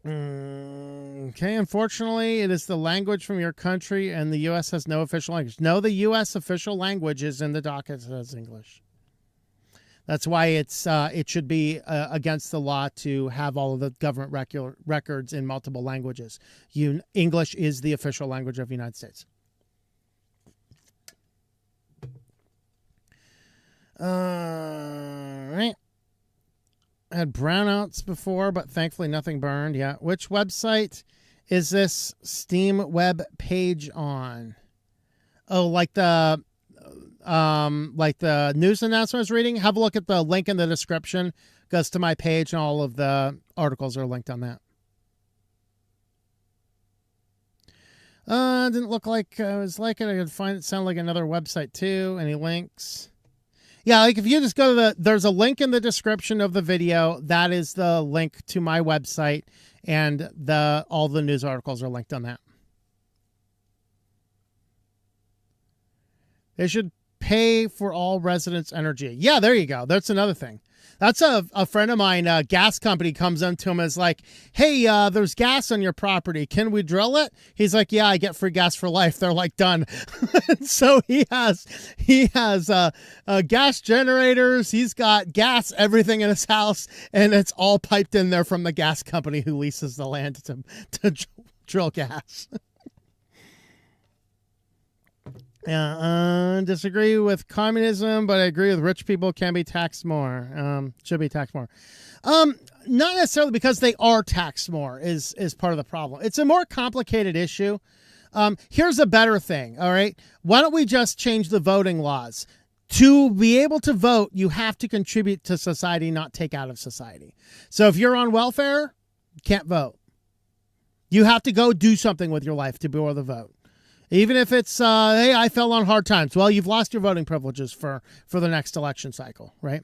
Okay, unfortunately, it is the language from your country, and the U.S. has no official language. No, the U.S. official language is in the docket. It says English. That's why it should be against the law to have all of the government records in multiple languages. English is the official language of the United States. All right. I had brownouts before, but thankfully nothing burned. Yeah. Which website is this Steam web page on? Oh, like the news announcement I was reading. Have a look at the link in the description. Goes to my page, and all of the articles are linked on that. Didn't look like I was liking it. I could find it. Sound like another website too. Any links? Yeah, like if you just go to there's a link in the description of the video. That is the link to my website, and all the news articles are linked on that. They should pay for all residents' energy. Yeah, there you go. That's another thing. That's a friend of mine, a gas company comes up to him and is like, hey, there's gas on your property. Can we drill it? He's like, yeah, I get free gas for life. They're like, done. So he has gas generators. He's got gas, everything in his house, and it's all piped in there from the gas company who leases the land to drill gas. Yeah, disagree with communism, but I agree with rich people can be taxed more. Should be taxed more. Not necessarily because they are taxed more is part of the problem. It's a more complicated issue. Here's a better thing, all right? Why don't we just change the voting laws? To be able to vote, you have to contribute to society, not take out of society. So if you're on welfare, you can't vote. You have to go do something with your life to be able to vote. Even if it's, hey, I fell on hard times. Well, you've lost your voting privileges for the next election cycle, right?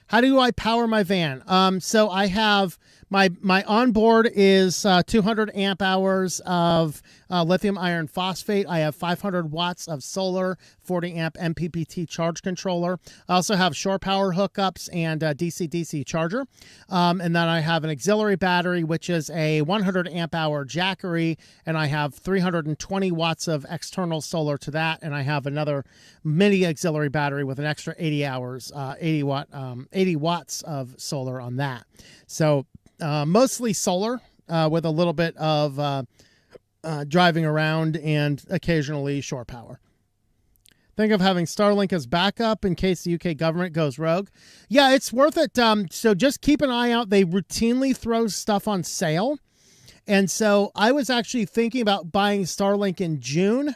How do I power my van? So I have my onboard is 200 amp hours of lithium iron phosphate. I have 500 watts of solar, 40 amp MPPT charge controller. I also have shore power hookups and a DC-DC charger. And then I have an auxiliary battery, which is a 100 amp hour Jackery, and I have 320 watts of external solar to that. And I have another mini auxiliary battery with an extra 80 hours, 80 watts of solar on that. So mostly solar with a little bit of driving around and occasionally shore power. Think of having Starlink as backup in case the UK government goes rogue. Yeah, it's worth it. So just keep an eye out. They routinely throw stuff on sale. And so I was actually thinking about buying Starlink in June,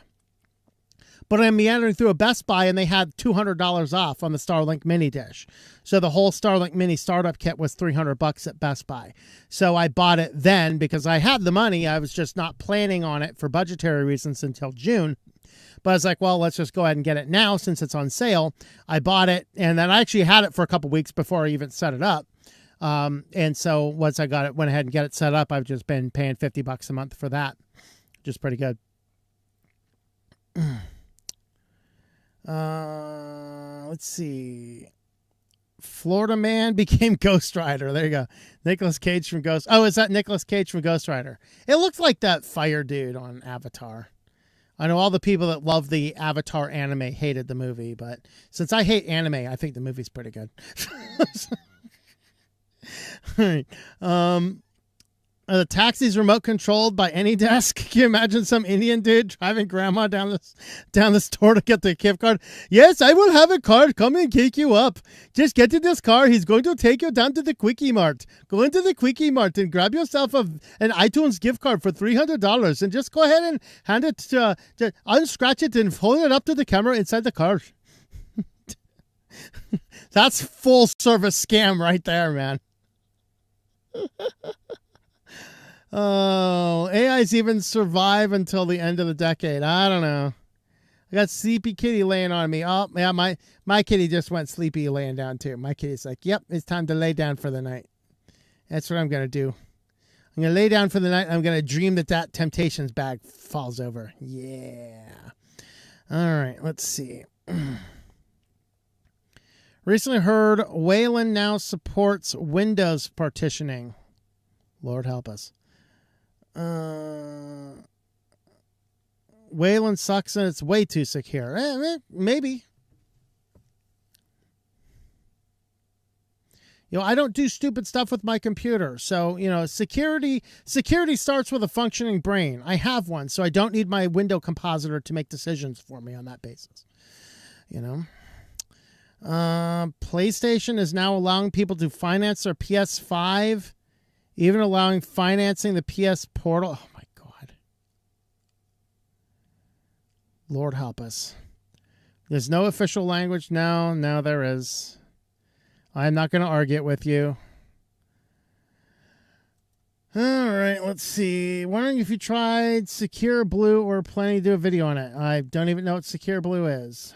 but I'm meandering through a Best Buy and they had $200 off on the Starlink mini dish. So the whole Starlink mini startup kit was $300 at Best Buy. So I bought it then because I had the money. I was just not planning on it for budgetary reasons until June. But I was like, well, let's just go ahead and get it now since it's on sale. I bought it, and then I actually had it for a couple weeks before I even set it up. And so once I got it, went ahead and get it set up, I've just been paying $50 a month for that, which is pretty good. Let's see. Florida man became Ghost Rider. There you go. Nicolas Cage from Ghost. Oh, is that Nicolas Cage from Ghost Rider? It looked like that fire dude on Avatar. I know all the people that love the Avatar anime hated the movie, but since I hate anime, I think the movie's pretty good. All right. Are the taxis remote controlled by any desk? Can you imagine some Indian dude driving grandma down the store to get the gift card? Yes, I will have a card come and pick you up. Just get in this car. He's going to take you down to the Quickie Mart. Go into the Quickie Mart and grab yourself an iTunes gift card for $300 and just go ahead and hand it to, unscratch it and hold it up to the camera inside the car. That's full service scam right there, man. Oh, AIs even survive until the end of the decade. I don't know. I got Sleepy Kitty laying on me. Oh, yeah, my kitty just went sleepy laying down too. My kitty's like, yep, it's time to lay down for the night. That's what I'm going to do. I'm going to lay down for the night. I'm going to dream that Temptations bag falls over. Yeah. All right, let's see. Recently heard Wayland now supports Windows partitioning. Lord help us. Wayland sucks and it's way too secure. Maybe. You know, I don't do stupid stuff with my computer. So, you know, security starts with a functioning brain. I have one, so I don't need my window compositor to make decisions for me on that basis. You know? PlayStation is now allowing people to finance their PS5, even allowing financing the PS Portal. Oh, my God. Lord help us. There's no official language. No, there is. I'm not going to argue it with you. All right, let's see. Wondering if you tried Secure Blue or planning to do a video on it. I don't even know what Secure Blue is.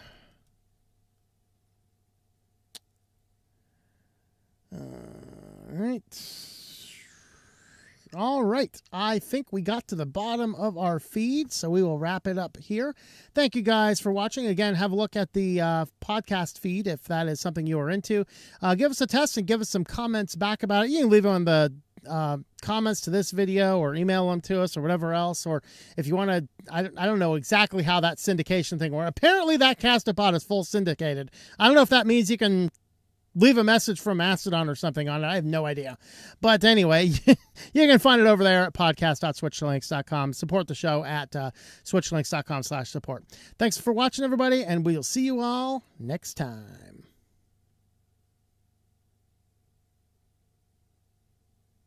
All right. I think we got to the bottom of our feed, so we will wrap it up here. Thank you guys for watching. Again, have a look at the podcast feed if that is something you are into. Give us a test and give us some comments back about it. You can leave them on the comments to this video or email them to us or whatever else. Or if you want to, I don't know exactly how that syndication thing works. Apparently that Castapod is full syndicated. I don't know if that means you can leave a message from Mastodon or something on it. I have no idea. But anyway, you can find it over there at podcast.switchedtolinux.com. Support the show at switchedtolinux.com/support. Thanks for watching, everybody, and we'll see you all next time.